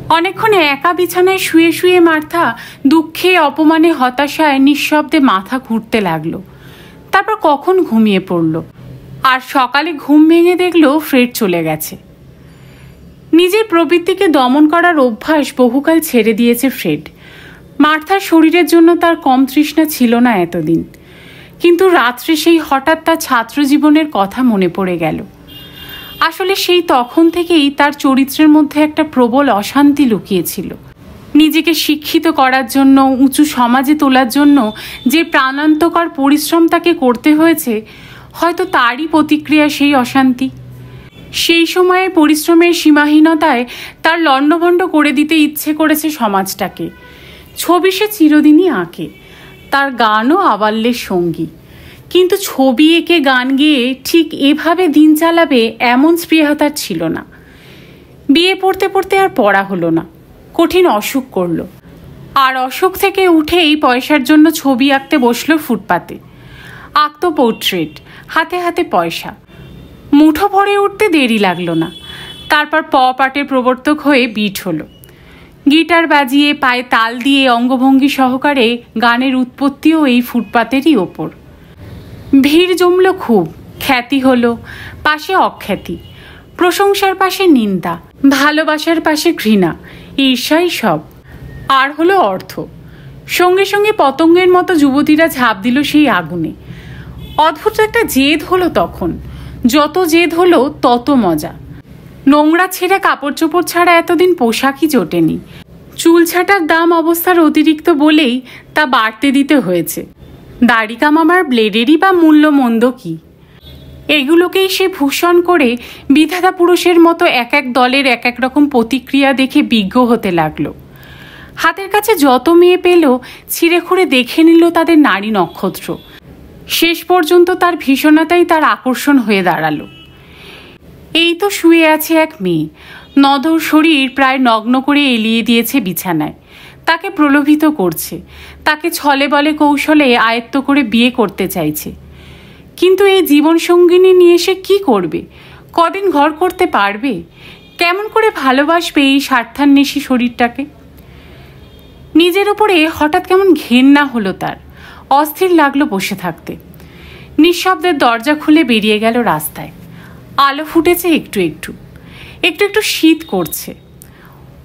অনেকক্ষণ একা বিছানায় শুয়ে শুয়ে মার্থা দুঃখে, অপমানে, হতাশায় নিঃশব্দে মাথা ঘুরতে লাগলো। তারপর কখন ঘুমিয়ে পড়ল। আর সকালে ঘুম ভেঙে দেখলো ফ্রেড চলে গেছে। নিজের প্রবৃত্তিকে দমন করার অভ্যাস বহুকাল ছেড়ে দিয়েছে ফ্রেড। মার্থার শরীরের জন্য তার কম তৃষ্ণা ছিল না এতদিন, কিন্তু রাত্রে সেই হঠাৎ তার ছাত্র জীবনের কথা মনে পড়ে গেল। আসলে সেই তখন থেকেই তার চরিত্রের মধ্যে একটা প্রবল অশান্তি লুকিয়েছিল। নিজেকে শিক্ষিত করার জন্য, উঁচু সমাজে তোলার জন্য যে প্রাণান্তকর পরিশ্রম তাকে করতে হয়েছে, হয়তো তারই প্রতিক্রিয়া সেই অশান্তি। সেই সময়ে পরিশ্রমের সীমাহীনতায় তার লণ্ডভণ্ড করে দিতে ইচ্ছে করেছে সমাজটাকে। ছবি সে চিরদিনই আঁকে, তার গানও আবাল্যের সঙ্গী। কিন্তু ছবি এঁকে গান গেয়ে ঠিক এভাবে দিন চালাবে এমন স্পৃহা তার ছিল না। বিয়ে পড়তে পড়তে আর পড়া হলো না। কঠিন অসুখ করল। আর অসুখ থেকে উঠেই পয়সার জন্য ছবি আঁকতে বসলো ফুটপাতে। আঁকত পোর্ট্রেট, হাতে হাতে পয়সা। মুঠো ভরে উঠতে দেরি লাগলো না। তারপর পপ আর্টের প্রবর্তক হয়ে বিট হলো। গিটার বাজিয়ে, পায়ে তাল দিয়ে, অঙ্গভঙ্গি সহকারে গানের উৎপত্তিও এই ফুটপাতেরই ওপর। ভিড় জমল খুব। খ্যাতি হলো, পাশে অখ্যাতি। প্রশংসার পাশে নিন্দা, ভালোবাসার পাশে ঘৃণা, ঈর্ষাই সব। আর হলো অর্থ। সঙ্গে সঙ্গে পতঙ্গের মতো যুবতীরা ঝাঁপ দিল সেই আগুনে। অদ্ভুত একটা জেদ হলো তখন। যত জেদ হলো তত মজা। নোংরা ছেঁড়া কাপড় চোপড় ছাড়া এতদিন পোশাকই জোটেনি। চুল ছাটার দাম অবস্থার অতিরিক্ত বলেই তা বাড়তে দিতে হয়েছে। দাড়ি কামাবার ব্লেডেরই বা মূল্য মন্দ কি? এগুলোকেই সে ভূষণ করে বিধাতা পুরুষের মতো এক এক দলের এক এক রকম প্রতিক্রিয়া দেখে বিজ্ঞ হতে লাগলো। হাতের কাছে যত মেয়ে পেল ছিঁড়ে খুঁড়ে দেখে নিল তাদের নারী নক্ষত্র। শেষ পর্যন্ত তার ভীষণতাই তার আকর্ষণ হয়ে দাঁড়ালো। এই তো শুয়ে আছে এক মেয়ে, নধর শরীর প্রায় নগ্ন করে এলিয়ে দিয়েছে বিছানায়। তাকে প্রলোভিত করছে, তাকে ছলে বলে কৌশলে আয়ত্ত করে বিয়ে করতে চাইছে। কিন্তু এই জীবনসঙ্গিনী নিয়ে সে কী করবে? কদিন ঘর করতে পারবে? কেমন করে ভালোবাসবে এই স্বার্থান্বেষী শরীরটাকে? নিজের ওপরে হঠাৎ কেমন ঘেন্না হলো তার। অস্থির লাগলো বসে থাকতে। নিঃশব্দের দরজা খুলে বেরিয়ে গেল রাস্তায়। আলো ফুটেছে একটু একটু, একটু একটু শীত করছে।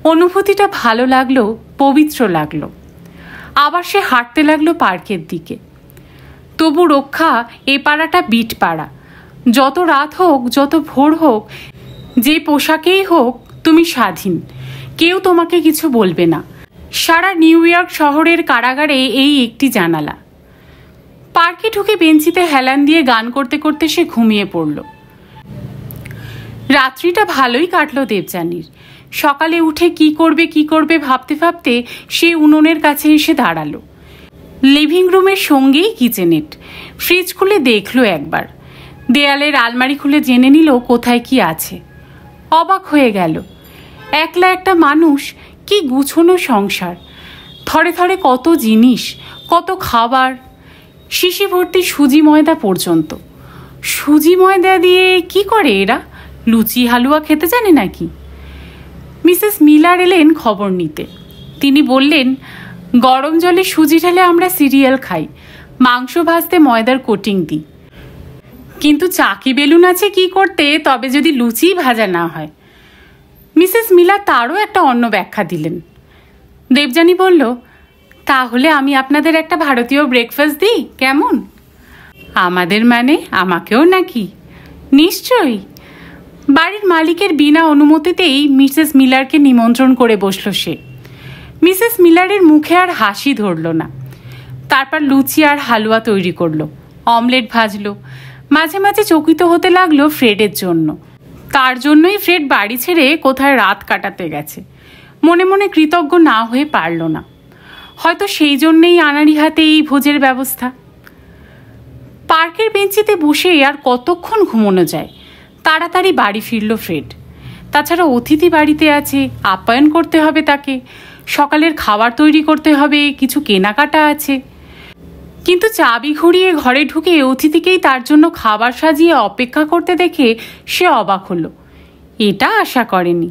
অনুভূতিটা ভালো লাগলো, পবিত্র লাগলো। আবার সে হাঁটতে লাগলো পার্কের দিকে। তবু রক্ষা এ পাড়াটা বিট পাড়া। যত রাত হোক, যত ভোর হোক, যে পোশাকেই হোক, তুমি স্বাধীন। কেউ তোমাকে কিছু বলবে না। সারা নিউ ইয়র্ক শহরের কারাগারে এই একটি জানালা। পার্কে ঢুকে বেঞ্চিতে হেলান দিয়ে গান করতে করতে সে ঘুমিয়ে পড়ল। রাত্রিটা ভালোই কাটলো দেবযানীর। সকালে উঠে কি করবে ভাবতে ভাবতে সে উনুনের কাছে এসে দাঁড়ালো। লিভিং রুমের সঙ্গেই কিচেনেট। ফ্রিজ খুলে দেখলো একবার। দেয়ালের আলমারি খুলে জেনে নিল কোথায় কি আছে। অবাক হয়ে গেল। একলা একটা মানুষ, কি গুছানো সংসার। থরে থরে কত জিনিস, কত খাবার, শিশি ভর্তি সুজি ময়দা পর্যন্ত। সুজি ময়দা দিয়ে কি করে এরা? লুচি হালুয়া খেতে জানে নাকি? মিসেস মিলার এলেন খবর নিতে। তিনি বললেন, গরম জলে সুজি ঢেলে আমরা সিরিয়াল খাই, মাংস ভাজতে ময়দার কোটিং দিই, কিন্তু চাকি বেলুন আছে কি করতে, তবে যদি লুচি ভাজা না হয়। মিসেস মিলার তারও একটা অন্য ব্যাখ্যা দিলেন। দেবযানী বলল, তাহলে আমি আপনাদের একটা ভারতীয় ব্রেকফাস্ট দিই কেমন? আমাদের মানে আমাকেও নাকি? নিশ্চয়ই। বাড়ির মালিকের বিনা অনুমতিতেই মিসেস মিলারকে নিমন্ত্রণ করে বসল সে। মিসেস মিলারের মুখে আর হাসি ধরল না। তারপর লুচি আর হালুয়া তৈরি করলো, অমলেট ভাজলো। মাঝে মাঝে চকিত হতে লাগলো ফ্রেডের জন্য। তার জন্যই ফ্রেড বাড়ি ছেড়ে কোথায় রাত কাটাতে গেছে। মনে মনে কৃতজ্ঞ না হয়ে পারল না। হয়তো সেই জন্যেই আনাড়ি হাতে এই ভোজের ব্যবস্থা। পার্কের বেঞ্চিতে বসে আর কতক্ষণ ঘুমোনো যায়। তাড়াতাড়ি বাড়ি ফিরল ফ্রেড। তাছাড়া অতিথি বাড়িতে আছে, আপ্যায়ন করতে হবে তাকে, সকালের খাবার তৈরি করতে হবে, কিছু কেনাকাটা আছে। কিন্তু চাবি ঘুরিয়ে ঘরে ঢুকে অতিথিকেই তার জন্য খাবার সাজিয়ে অপেক্ষা করতে দেখে সে অবাক হলো। এটা আশা করেনি।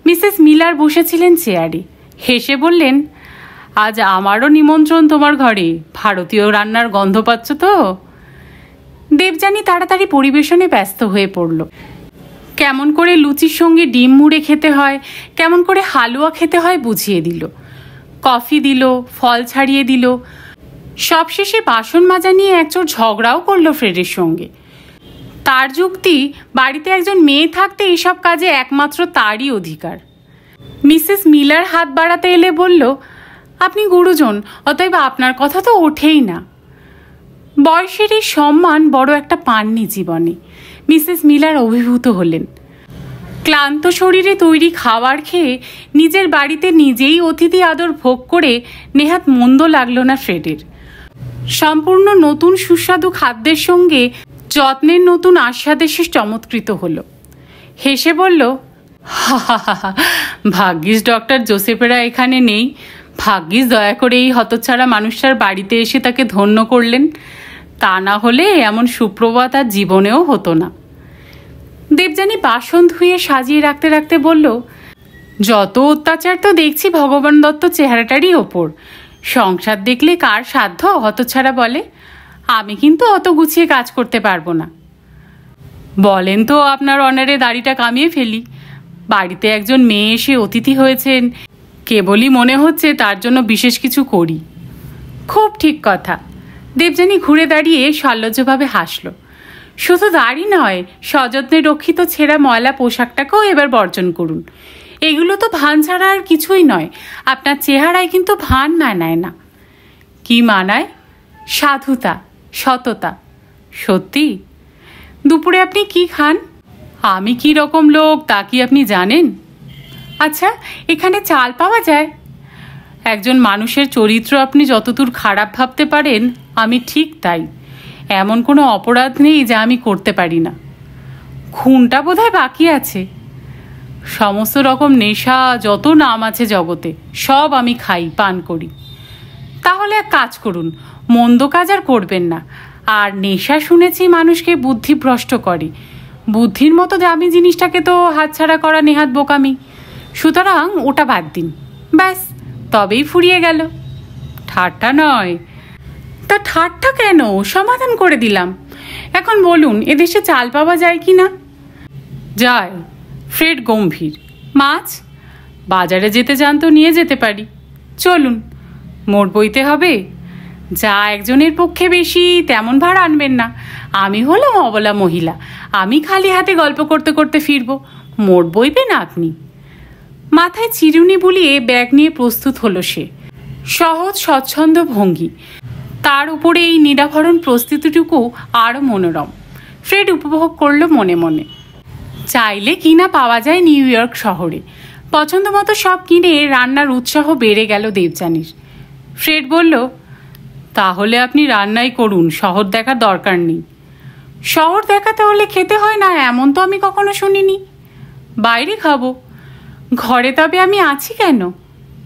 মিসেস মিলার বসেছিলেন চেয়ারে, হেসে বললেন, আজ আমারও নিমন্ত্রণ তোমার ঘরে, ভারতীয় রান্নার গন্ধ পাচ্ছ তো? দেবযানী তাড়াতাড়ি পরিবেশনে ব্যস্ত হয়ে পড়ল। কেমন করে লুচির সঙ্গে ডিম মুড়ে খেতে হয়, কেমন করে হালুয়া খেতে হয় বুঝিয়ে দিল। কফি দিল, ফল ছাড়িয়ে দিল। সবশেষে বাসন মাজা নিয়ে একচোট ঝগড়াও করলো ফ্রেডের সঙ্গে। তার যুক্তি, বাড়িতে একজন মেয়ে থাকতে এসব কাজে একমাত্র তারই অধিকার। মিসেস মিলার হাত বাড়াতে এলে বলল, আপনি গুরুজন, অতএব আপনার কথা তো ওঠেই না। বয়সের এই সম্মান বড় একটা পাননি জীবনে। মিসেস মিলার অভিভূত হলেন। ক্লান্ত শরীরে তৈরি খাবার খেয়ে নিজের বাড়িতে নিজেই অতিথি আদর ভোগ করে নেহাত মন্দ লাগলো না ফ্রেডের। সম্পূর্ণ নতুন সুস্বাদু খাদ্যের সঙ্গে যত্নের নতুন আস্বাদে সে চমৎকৃত হলো। হেসে বলল, হা হা হা হা, ভাগ্যিস ডক্টর জোসেফেরা এখানে নেই। ভাগ্যিস দয়া করে এই হতচ্ছাড়া মানুষটার বাড়িতে এসে তাকে ধন্য করলেন। তা না হলে এমন সুপ্রভাত আর জীবনেও হতো না। দেবযানী বাসন ধুয়ে সাজিয়ে রাখতে রাখতে বলল, যত অত্যাচার তো দেখছি ভগবান দত্ত চেহারাটারই ওপর। সংসার দেখলে কার সাধ্য হতচ্ছাড়া বলে? আমি কিন্তু অত গুছিয়ে কাজ করতে পারবো না। বলেন তো আপনার অনারে দাড়িটা কামিয়ে ফেলি। বাড়িতে একজন মেয়ে এসে অতিথি হয়েছেন, কেবলই মনে হচ্ছে তার জন্য বিশেষ কিছু করি। খুব ঠিক কথা। দেবযানী ঘুরে দাঁড়িয়ে সলজ্জভাবে হাসল। শুধু দাড়ি নয়, সযত্নে রক্ষিত ছেঁড়া ময়লা পোশাকটাকেও এবার বর্জন করুন। এগুলো তো ভান ছাড়া আর কিছুই নয়। আপনার চেহারায় কিন্তু ভান মানায় না। কি মানায়? সাধুতা, সততা। সত্যি? দুপুরে আপনি কি খান? আমি কি রকম লোক তা কি আপনি জানেন? আচ্ছা, এখানে চাল পাওয়া যায়? একজন মানুষের চরিত্র আপনি যতদূর খারাপ ভাবতে পারেন, আমি ঠিক তাই। এমন কোনো অপরাধ নেই যা আমি করতে পারি না। খুনটা বোধহয় বাকি আছে। সমস্ত রকম নেশা যত নাম আছে জগতে, সব আমি খাই, পান করি। তাহলে এক কাজ করুন, মন্দ কাজ আর করবেন না। আর নেশা শুনেছি মানুষকে বুদ্ধিভ্রষ্ট করে। বুদ্ধির মতো দামি জিনিসটাকে তো হাতছাড়া করা নেহাত বোকামি। সুতরাং ওটা বাদ দিন, ব্যাস, তবেই ফুরিয়ে গেল। ঠাট্টা নয়। তা ঠাট্টা কেন? সমাধান করে দিলাম। এখন বলুন, এদেশে চাল পাওয়া যায় কি না? যায়। ফ্রেড গম্ভীর। মাছ? বাজারে যেতে চান তো নিয়ে যেতে পারি। চলুন। মোট বইতে হবে? যা একজনের পক্ষে বেশি তেমন ভার আনবেন না। আমি হলাম অবলা মহিলা, আমি খালি হাতে গল্প করতে করতে ফিরব। মোট বইবেন আপনি। মাথায় চিরুনি বুলিয়ে ব্যাগ নিয়ে প্রস্তুত হলো সে। সহজ স্বচ্ছন্দ ভঙ্গি, তার উপরে এই নিরাভরণ প্রস্তুতিটুকু আরও মনোরম। ফ্রেড উপভোগ করল মনে মনে। চাইলে কিনা পাওয়া যায় নিউ ইয়র্ক শহরে। পছন্দ মতো সব কিনে রান্নার উৎসাহ বেড়ে গেল দেবযানীর। ফ্রেড বলল, তাহলে আপনি রান্নাই করুন, শহর দেখার দরকার নেই। শহর দেখাতে হলে খেতে হয় না এমন তো আমি কখনো শুনিনি। বাইরে খাবো। ঘরে তবে আমি আছি কেন?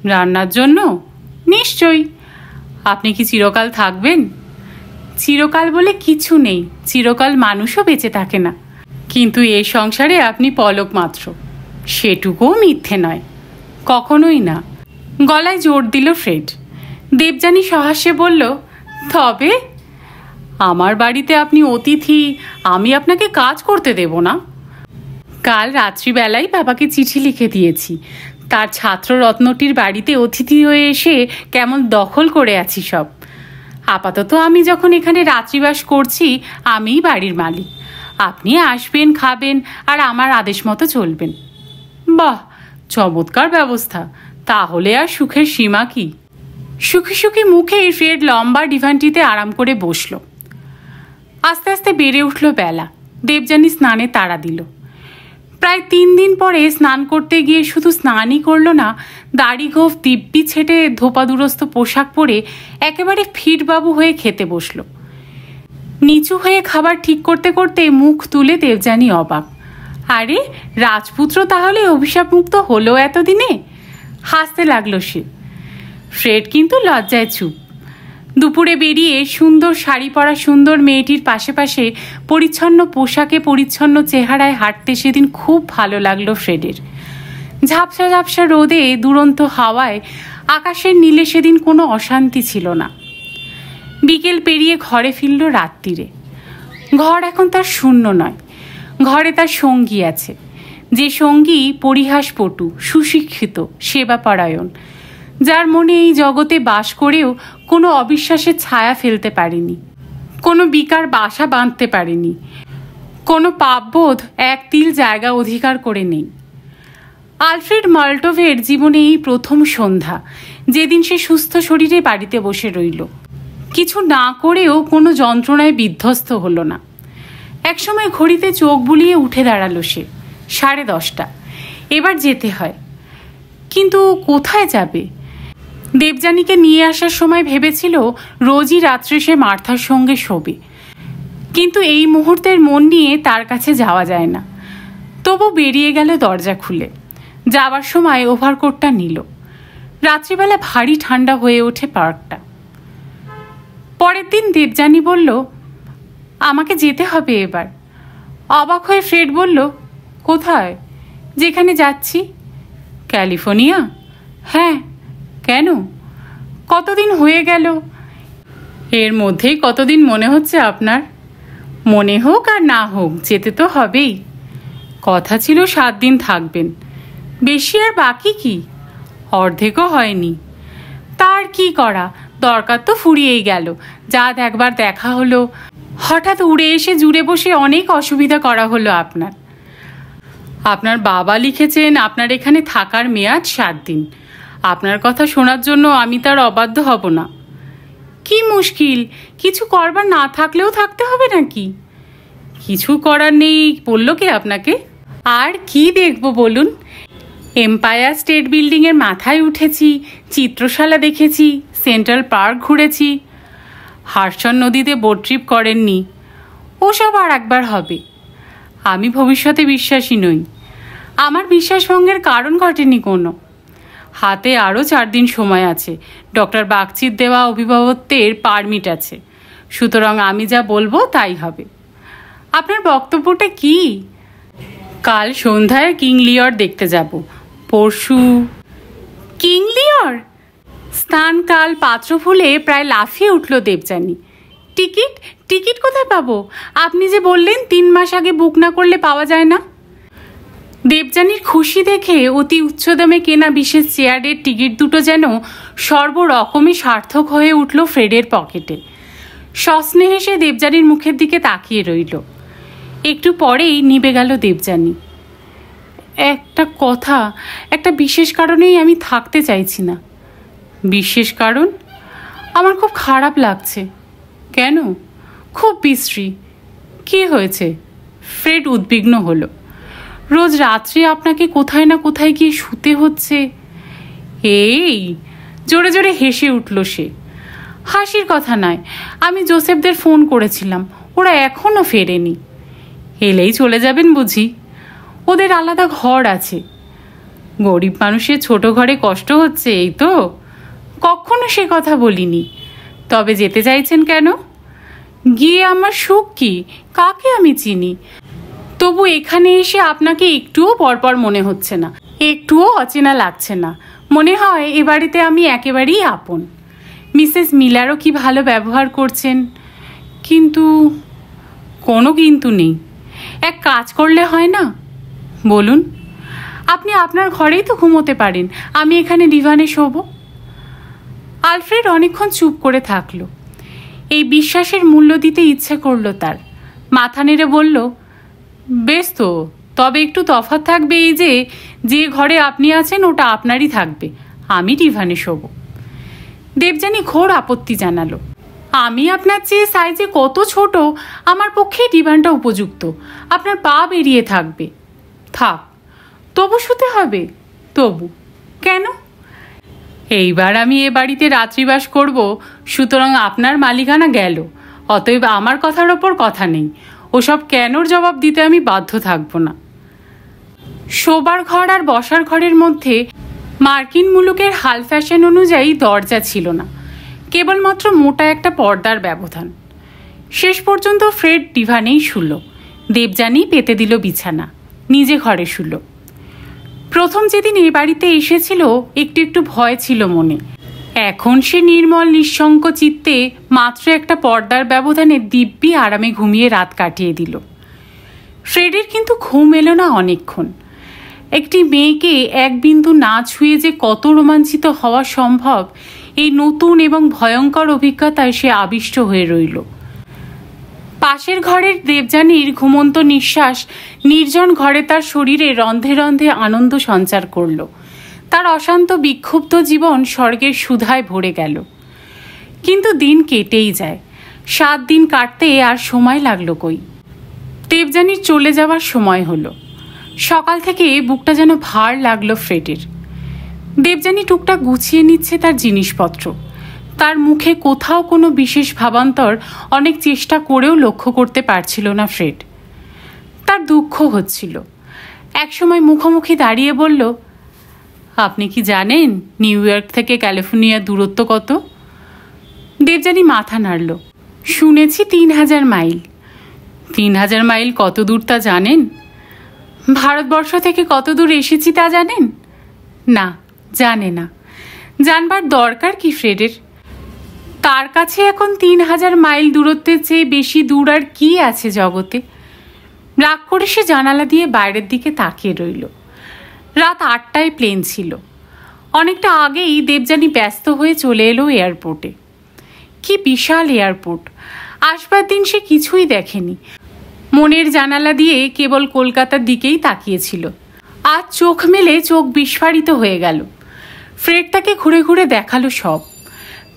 রান্নার জন্য? নিশ্চয়ই। আপনি কি চিরকাল থাকবেন? চিরকাল বলে কিছু নেই। চিরকাল মানুষও বেঁচে থাকে না। কিন্তু এই সংসারে আপনি পলক মাত্র। সেটুকুও মিথ্যে নয়, কখনোই না। গলায় জোর দিল ফ্রেড। দেবযানী সহাস্যে বলল, তবে আমার বাড়িতে আপনি অতিথি, আমি আপনাকে কাজ করতে দেব না? কাল রাত্রিবেলায় বাবাকে চিঠি লিখে দিয়েছি, তার ছাত্ররত্নটির বাড়িতে অতিথি হয়ে এসে কেমন দখল করে আছি সব। আপাতত আমি যখন এখানে রাত্রিবাস করছি, আমিই বাড়ির মালিক। আপনি আসবেন, খাবেন, আর আমার আদেশ মতো চলবেন। বাহ, চমৎকার ব্যবস্থা। তাহলে আর সুখের সীমা কি? সুখী সুখী মুখে ফ্রেড লম্বা ডিভানটিতে আরাম করে বসল। আস্তে আস্তে বেড়ে উঠল বেলা। দেবযানী স্নানে তাড়া দিল। প্রায় 3 দিন পরে স্নান করতে গিয়ে শুধু স্নানই করল না, দাড়ি গোঁফ দিব্যি ছেটে ধোপাদুরস্ত পোশাক পরে একেবারে ফিটবাবু হয়ে খেতে বসল। নিচু হয়ে খাবার ঠিক করতে করতে মুখ তুলে দেবযানী অবাক। আরে, রাজপুত্র তাহলে অভিশাপ মুক্ত হলো এতদিনে? হাসতে লাগলো সে। ফ্রেড কিন্তু লজ্জায় চুপ। দুপুরে বেরিয়ে সুন্দর শাড়ি পরা সুন্দর মেয়েটির পাশে পাশে পরিচ্ছন্ন পোশাকে পরিচ্ছন্ন চেহারায় হাঁটতে সেদিন খুব ভালো লাগলো ফ্রেডের। ঝাপসা ঝাপসা রোদে, দুরন্ত হাওয়ায়, আকাশের নীলে সেদিন কোনো অশান্তি ছিল না। বিকেল পেরিয়ে ঘরে ফিরল রাত্রিরে। ঘর এখন তার শূন্য নয়, ঘরে তার সঙ্গী আছে। যে সঙ্গী পরিহাসপটু, সুশিক্ষিত, সেবাপরায়ণ, যার মনে এই জগতে বাস করেও কোনো অবিশ্বাসের ছায়া ফেলতে পারেনি, কোনো বিকার বাসা বাঁধতে পারেনি, কোনো পাপবোধ এক তিল জায়গা অধিকার করে নেই। আলফ্রেড মাল্টোভের জীবনে এই প্রথম সন্ধ্যা, যেদিন সে সুস্থ শরীরে বাড়িতে বসে রইল, কিছু না করেও কোনো যন্ত্রণায় বিধ্বস্ত হলো না। একসময় ঘড়িতে চোখ বুলিয়ে উঠে দাঁড়ালো সে। 10:30। এবার যেতে হয়। কিন্তু কোথায় যাবে? দেবযানীকে নিয়ে আসার সময় ভেবেছিল রোজই রাত্রে সে মার্থার সঙ্গে শোবে, কিন্তু এই মুহূর্তের মন নিয়ে তার কাছে যাওয়া যায় না। তবু বেরিয়ে গেল দরজা খুলে। যাওয়ার সময় ওভারকোটটা নিল। রাত্রিবেলা ভারী ঠান্ডা হয়ে ওঠে পার্কটা। পরের দিন দেবযানী বলল, আমাকে যেতে হবে এবার। অবাক হয়ে ফ্রেড বলল, কোথায়? যেখানে যাচ্ছি। ক্যালিফোর্নিয়া? হ্যাঁ। কেন? কতদিন হয়ে গেল? এর মধ্যেই কতদিন মনে হচ্ছে আপনার? মনে হোক আর না হোক, যেতে তো হবেই। কথা ছিল 7 দিন থাকবেন, বেশি আর বাকি কি? অর্ধেকও হয়নি। তার কি করা, দরকার তো ফুরিয়েই গেল। যা একবার দেখা হলো, হঠাৎ উড়ে এসে জুড়ে বসে অনেক অসুবিধা করা হলো আপনার। আপনার বাবা লিখেছেন আপনার এখানে থাকার মেয়াদ 7 দিন। আপনার কথা শোনার জন্য আমি তার অবাধ্য হব না। কি মুশকিল, কিছু করবার না থাকলেও থাকতে হবে নাকি? কিছু করার নেই বলল কে আপনাকে? আর কি দেখব বলুন? এম্পায়ার স্টেট বিল্ডিংয়ের মাথায় উঠেছি, চিত্রশালা দেখেছি, সেন্ট্রাল পার্ক ঘুরেছি। হারসন নদীতে বোট ট্রিপ করেননি? ওসব আর একবার হবে। আমি ভবিষ্যতে বিশ্বাসী নই। আমার বিশ্বাসভঙ্গের কারণ ঘটেনি কোনো। হাতে আরও 4 দিন সময় আছে। ডক্টর বাগচির দেওয়া অভিভাবকত্বের পারমিট আছে। সুতরাং আমি যা বলবো তাই হবে। আপনার বক্তব্যটা কি? কাল সন্ধ্যায় কিং লিয়র দেখতে যাব। পরশু কিং লিয়র? স্থান কাল পাত্র ভুলে প্রায় লাফিয়ে উঠল দেবযানী। টিকিট? টিকিট কোথায় পাবো? আপনি যে বললেন 3 মাস আগে বুক না করলে পাওয়া যায় না। দেবযানীর খুশি দেখে অতি উচ্চ দামে কেনা বিশেষ চেয়ারের টিকিট দুটো যেন সর্বরকমে সার্থক হয়ে উঠল ফ্রেডের পকেটে। সস্নেহে সে দেবযানীর মুখের দিকে তাকিয়ে রইল। একটু পরেই নিভে গেল দেবযানী। একটা কথা, একটা বিশেষ কারণেই আমি থাকতে চাইছি না। বিশেষ কারণ? আমার খুব খারাপ লাগছে। কেন? খুব বিশ্রী। কি হয়েছে? ফ্রেড উদ্বিগ্ন হলো। রোজ রাত্রে আপনাকে কোথায় না কোথায় গিয়ে শুতে হচ্ছে। এই জোরে জোরে হেসে উঠল সে। হাসির কথা নয়, আমি জোসেফদের ফোন করেছিলাম, ওরা এখনও ফেরেনি। এলেই চলে যাবেন বুঝি? ওদের আলাদা ঘর আছে। গরিব মানুষের ছোট ঘরে কষ্ট হচ্ছে, এই তো। কখনো সে কথা বলিনি। তবে যেতে চাইছেন কেন? গিয়ে আমার সুখ কি? কাকে আমি চিনি? তবু এখানে এসে আপনাকে একটুও পরপর মনে হচ্ছে না, একটুও অচেনা লাগছে না। মনে হয় এ বাড়িতে আমি একেবারেই আপন। মিসেস মিলারও কি ভালো ব্যবহার করছেন, কিন্তু কোনো কিন্তু নেই। এক কাজ করলে হয় না? বলুন। আপনি আপনার ঘরেই তো ঘুমোতে পারেন, আমি এখানে ডিভানে শোবো। আলফ্রেড অনেকক্ষণ চুপ করে থাকলো। এই বিশ্বাসের মূল্য দিতে ইচ্ছে করলো তার। মাথা নেড়ে বলল, বেশ তো, তবে একটু তফাৎ থাকবে এই যে ঘরে আপনি আছেন ওটা আপনারই থাকবে, আমি ডিভানে শোবো। দেবযানী ঘোর আপত্তি জানালো। আমি আপনার চেয়ে সাইজে কত ছোট, আমার পক্ষে ডিভানটা উপযুক্ত, আপনার পা বেরিয়ে থাকবে। থাক, তবু শুতে হবে? তবু কেন? এইবার আমি এ বাড়িতে রাত্রিবাস করব, সুতরাং আপনার মালিকানা গেল, অতএব আমার কথার ওপর কথা নেই। ওসব কেনর জবাব দিতে আমি বাধ্য থাকব না। শোবার ঘর আর বসার ঘরের মধ্যে মার্কিন মুলুকের হাল ফ্যাশন অনুযায়ী দরজা ছিল না, কেবলমাত্র মোটা একটা পর্দার ব্যবধান। শেষ পর্যন্ত ফ্রেড ডিভানেই শুল। দেবযানী পেতে দিল বিছানা, নিজে ঘরে শুল। প্রথম যেদিন এ বাড়িতে এসেছিল একটু একটু ভয় ছিল মনে। এখন সে নির্মল নিঃশঙ্ক চিত্তে মাত্র একটা পর্দার ব্যবধানে দিব্যি আরামে ঘুমিয়ে রাত কাটিয়ে দিল। ফ্রেডের কিন্তু ঘুম এলো না অনেকক্ষণ। একটি মেয়েকে এক বিন্দু না ছুঁয়ে যে কত রোমাঞ্চিত হওয়া সম্ভব, এই নতুন এবং ভয়ঙ্কর অভিজ্ঞতায় সে আবিষ্ট হয়ে রইল। পাশের ঘরের দেবযানীর ঘুমন্ত নিঃশ্বাস নির্জন ঘরে তার শরীরে রন্ধে রন্ধে আনন্দ সঞ্চার করল। তার অশান্ত বিক্ষুব্ধ জীবন স্বর্গের সুধায় ভরে গেল। কিন্তু দিন কেটেই যায়। 7 দিন কাটতে আর সময় লাগলো কই। দেবযানীর চলে যাওয়ার সময় হলো। সকাল থেকে বুকটা যেন ভার লাগলো ফ্রেডের। দেবযানী টুকটাক গুছিয়ে নিচ্ছে তার জিনিসপত্র। তার মুখে কোথাও কোনো বিশেষ ভাবান্তর অনেক চেষ্টা করেও লক্ষ্য করতে পারছিল না ফ্রেড। তার দুঃখ হচ্ছিল। একসময় মুখোমুখি দাঁড়িয়ে বলল, আপনি কি জানেন নিউ ইয়র্ক থেকে ক্যালিফোর্নিয়ার দূরত্ব কত? দেবযানী মাথা নাড়ল। শুনেছি 3000 মাইল। 3000 মাইল কত দূর তা জানেন? ভারতবর্ষ থেকে কত দূর এসেছি তা জানেন? না, জানে না। জানবার দরকার কি ফ্রেডের? তার কাছে এখন 3000 মাইল দূরত্বের চেয়ে বেশি দূর আর কি আছে জগতে? রাগ করে সে জানালা দিয়ে বাইরের দিকে তাকিয়ে রইল। রাত 8টায় প্লেন ছিল। অনেকটা আগেই দেবযানী ব্যস্ত হয়ে চলে এলো এয়ারপোর্টে। কি বিশাল এয়ারপোর্ট! আসবার দিন সে কিছুই দেখেনি। মনের জানালা দিয়ে কেবল কলকাতার দিকেই তাকিয়েছিল। আজ চোখ মেলে চোখ বিস্ফারিত হয়ে গেল। ফ্রেড তাকে ঘুরে ঘুরে দেখালো সব।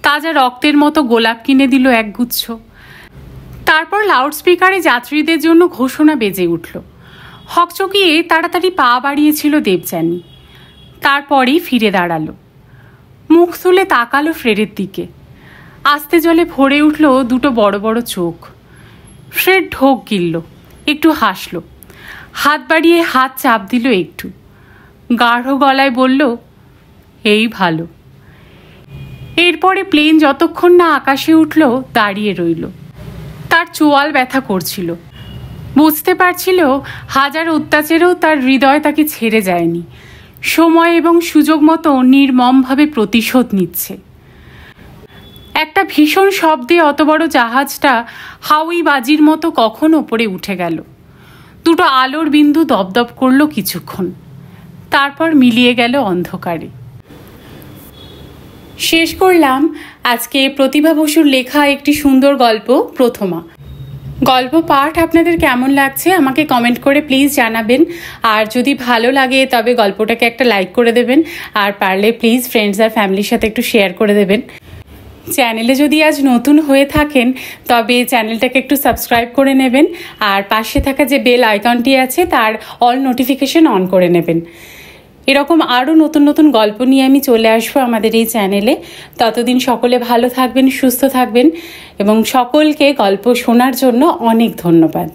তাজা রক্তের মতো গোলাপ কিনে দিল একগুচ্ছ। তারপর লাউডস্পিকারে যাত্রীদের জন্য ঘোষণা বেজে উঠল। হকচকিয়ে তাড়াতাড়ি পা বাড়িয়েছিল দেবযানী। তারপরেই ফিরে দাঁড়ালো। মুখ তুলে তাকালো ফ্রেডের দিকে। আস্তে জলে ভরে উঠল দুটো বড় বড় চোখ। ফ্রেড ঢোক গিলল, একটু হাসল, হাত বাড়িয়ে হাত চাপ দিল একটু। গাঢ় গলায় বলল, এই ভালো। এরপরে প্লেন যতক্ষণ না আকাশে উঠল দাঁড়িয়ে রইল। তার চোয়াল ব্যথা করছিল। বুঝতে পারছিল হাজার অত্যাচারেও তার হৃদয় তাকে ছেড়ে যায়নি। সময় এবং সুযোগ মতো নির্মমভাবে প্রতিশোধ নিচ্ছে। একটা ভীষণ শব্দে অত বড় জাহাজটা হাউই বাজির মতো কখন ওপরে উঠে গেল। দুটো আলোর বিন্দু দপদপ করল কিছুক্ষণ, তারপর মিলিয়ে গেল অন্ধকারে। শেষ করলাম আজকে প্রতিভা বসুর লেখা একটি সুন্দর গল্প প্রথমা। গল্প পাঠ আপনাদের কেমন লাগছে আমাকে কমেন্ট করে প্লিজ জানাবেন। আর যদি ভালো লাগে তবে গল্পটাকে একটা লাইক করে দেবেন, আর পারলে প্লিজ ফ্রেন্ডস আর ফ্যামিলির সাথে একটু শেয়ার করে দেবেন। চ্যানেলে যদি আজ নতুন হয়ে থাকেন তবে চ্যানেলটাকে একটু সাবস্ক্রাইব করে নেবেন, আর পাশে থাকা যে বেল আইকনটি আছে তার অল নোটিফিকেশন অন করে নেবেন। এরকম আরও নতুন নতুন গল্প নিয়ে আমি চলে আসবো আমাদের এই চ্যানেলে। ততদিন সকলে ভালো থাকবেন, সুস্থ থাকবেন, এবং সকলকে গল্প শোনার জন্য অনেক ধন্যবাদ।